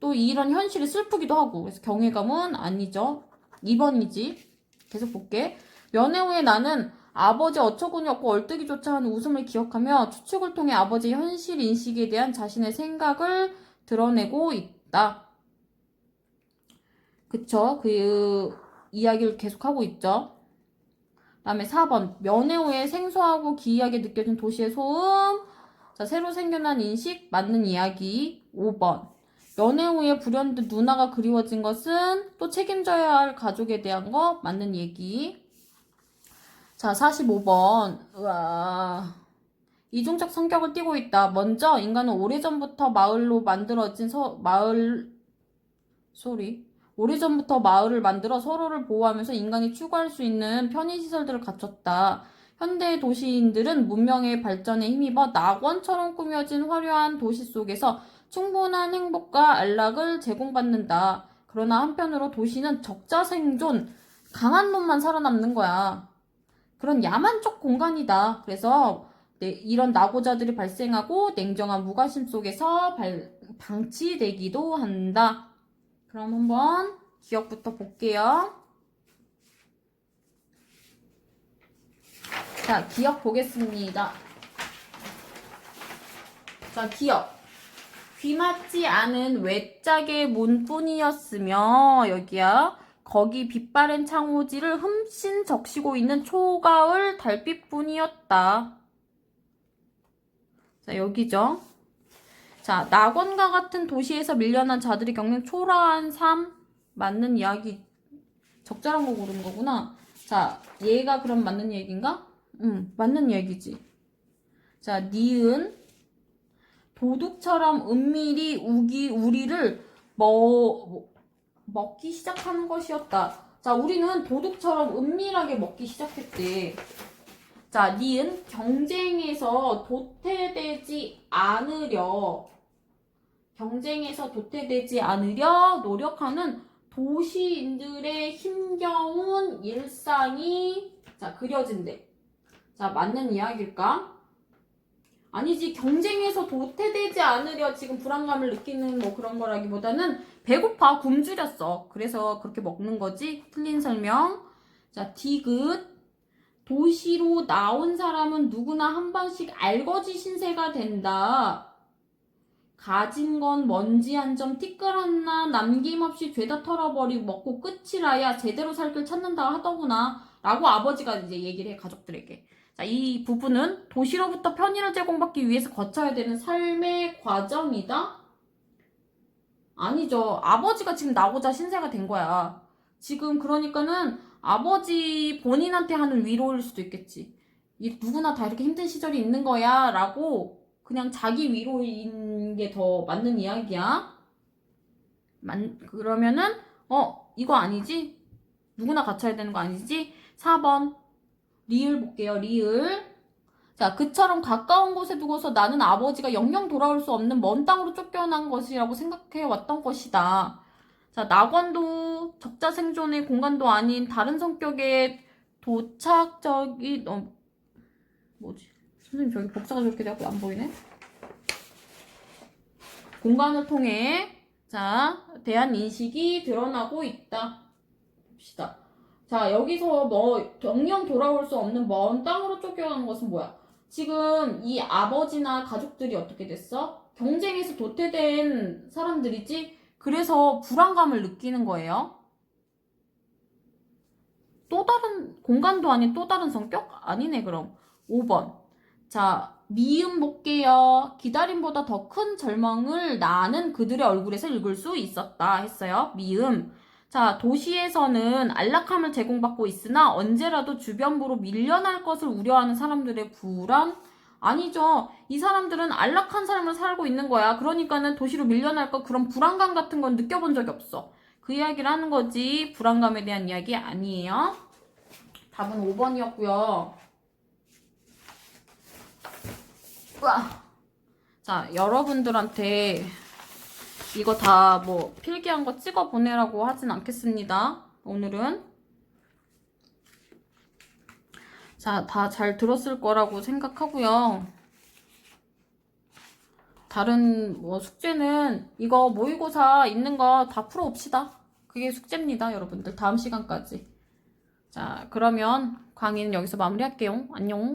또 이런 현실이 슬프기도 하고. 그래서 경외감은 아니죠. 2번이지. 계속 볼게. 면회 후에 나는 아버지 어처구니없고 얼뜨기조차 하는 웃음을 기억하며 추측을 통해 아버지의 현실 인식에 대한 자신의 생각을 드러내고 있다. 그쵸? 그 이야기를 계속하고 있죠. 다음에 4번. 면회 후에 생소하고 기이하게 느껴진 도시의 소음. 자, 새로 생겨난 인식, 맞는 이야기. 5번. 면회 후에 불현듯 누나가 그리워진 것은 또 책임져야 할 가족에 대한 거, 맞는 얘기. 자, 45번. 우와. 이중적 성격을 띠고 있다. 먼저, 인간은 오래전부터 마을로 만들어진 오래전부터 마을을 만들어 서로를 보호하면서 인간이 추구할 수 있는 편의시설들을 갖췄다. 현대 도시인들은 문명의 발전에 힘입어 낙원처럼 꾸며진 화려한 도시 속에서 충분한 행복과 안락을 제공받는다. 그러나 한편으로 도시는 적자 생존, 강한 놈만 살아남는 거야. 그런 야만적 공간이다. 그래서 이런 낙오자들이 발생하고 냉정한 무관심 속에서 방치되기도 한다. 그럼 한번 기억부터 볼게요. 자, 기억 보겠습니다. 자, 기억. 귀맞지 않은 외짝의 문뿐이었으며 여기야. 거기 빛바랜 창호지를 흠씬 적시고 있는 초가을 달빛뿐이었다. 자, 여기죠. 자, 낙원과 같은 도시에서 밀려난 자들이 겪는 초라한 삶. 맞는 이야기. 적절한 거 고르는 거구나. 자, 얘가 그럼 맞는 얘기인가? 맞는 얘기지. 자, 니은. 도둑처럼 은밀히 우리를 먹기 시작하는 것이었다. 자, 우리는 도둑처럼 은밀하게 먹기 시작했대. 자, 니은. 경쟁에서 도태되지 않으려 노력하는 도시인들의 힘겨운 일상이 자, 그려진대. 자, 맞는 이야기일까? 아니지, 경쟁에서 도태되지 않으려 지금 불안감을 느끼는 뭐 그런 거라기보다는 배고파, 굶주렸어. 그래서 그렇게 먹는 거지. 틀린 설명. 자, 디귿. 도시로 나온 사람은 누구나 한 번씩 알거지 신세가 된다. 가진 건 먼지 한 점 티끌 하나 남김없이 죄다 털어버리고 먹고 끝이라야 제대로 살 길 찾는다 하더구나 라고 아버지가 이제 얘기를 해, 가족들에게. 자, 이 부분은 도시로부터 편의를 제공받기 위해서 거쳐야 되는 삶의 과정이다? 아니죠. 아버지가 지금 나고자 신세가 된 거야. 지금 그러니까는 아버지 본인한테 하는 위로일 수도 있겠지. 누구나 다 이렇게 힘든 시절이 있는 거야 라고 그냥 자기 위로인 게 더 맞는 이야기야. 그러면은 이거 아니지? 누구나 갖춰야 되는 거 아니지? 4번 리을 볼게요. 리을. 자, 그처럼 가까운 곳에 두고서 나는 아버지가 영영 돌아올 수 없는 먼 땅으로 쫓겨난 것이라고 생각해 왔던 것이다. 자, 낙원도 적자 생존의 공간도 아닌 다른 성격의 도착적인 뭐지? 선생님 저기 복사가 저렇게 돼갖고 안 보이네? 공간을 통해 자, 대한 인식이 드러나고 있다. 봅시다. 자, 여기서 영영 돌아올 수 없는 먼 땅으로 쫓겨간 것은 뭐야? 지금 이 아버지나 가족들이 어떻게 됐어? 경쟁에서 도태된 사람들이지? 그래서 불안감을 느끼는 거예요. 또 다른, 공간도 아닌 또 다른 성격? 아니네, 그럼. 5번. 자, 미음 볼게요. 기다림보다 더 큰 절망을 나는 그들의 얼굴에서 읽을 수 있었다 했어요. 미음. 자, 도시에서는 안락함을 제공받고 있으나 언제라도 주변부로 밀려날 것을 우려하는 사람들의 불안? 아니죠. 이 사람들은 안락한 삶을 살고 있는 거야. 그러니까는 도시로 밀려날 것 그런 불안감 같은 건 느껴본 적이 없어. 그 이야기를 하는 거지. 불안감에 대한 이야기 아니에요. 답은 5번이었고요. 자, 여러분들한테 이거 다 뭐 필기한 거 찍어 보내라고 하진 않겠습니다. 오늘은. 자, 다 잘 들었을 거라고 생각하고요. 다른 뭐 숙제는 이거 모의고사 있는 거 다 풀어봅시다. 그게 숙제입니다, 여러분들. 다음 시간까지. 자, 그러면 강의는 여기서 마무리할게요. 안녕.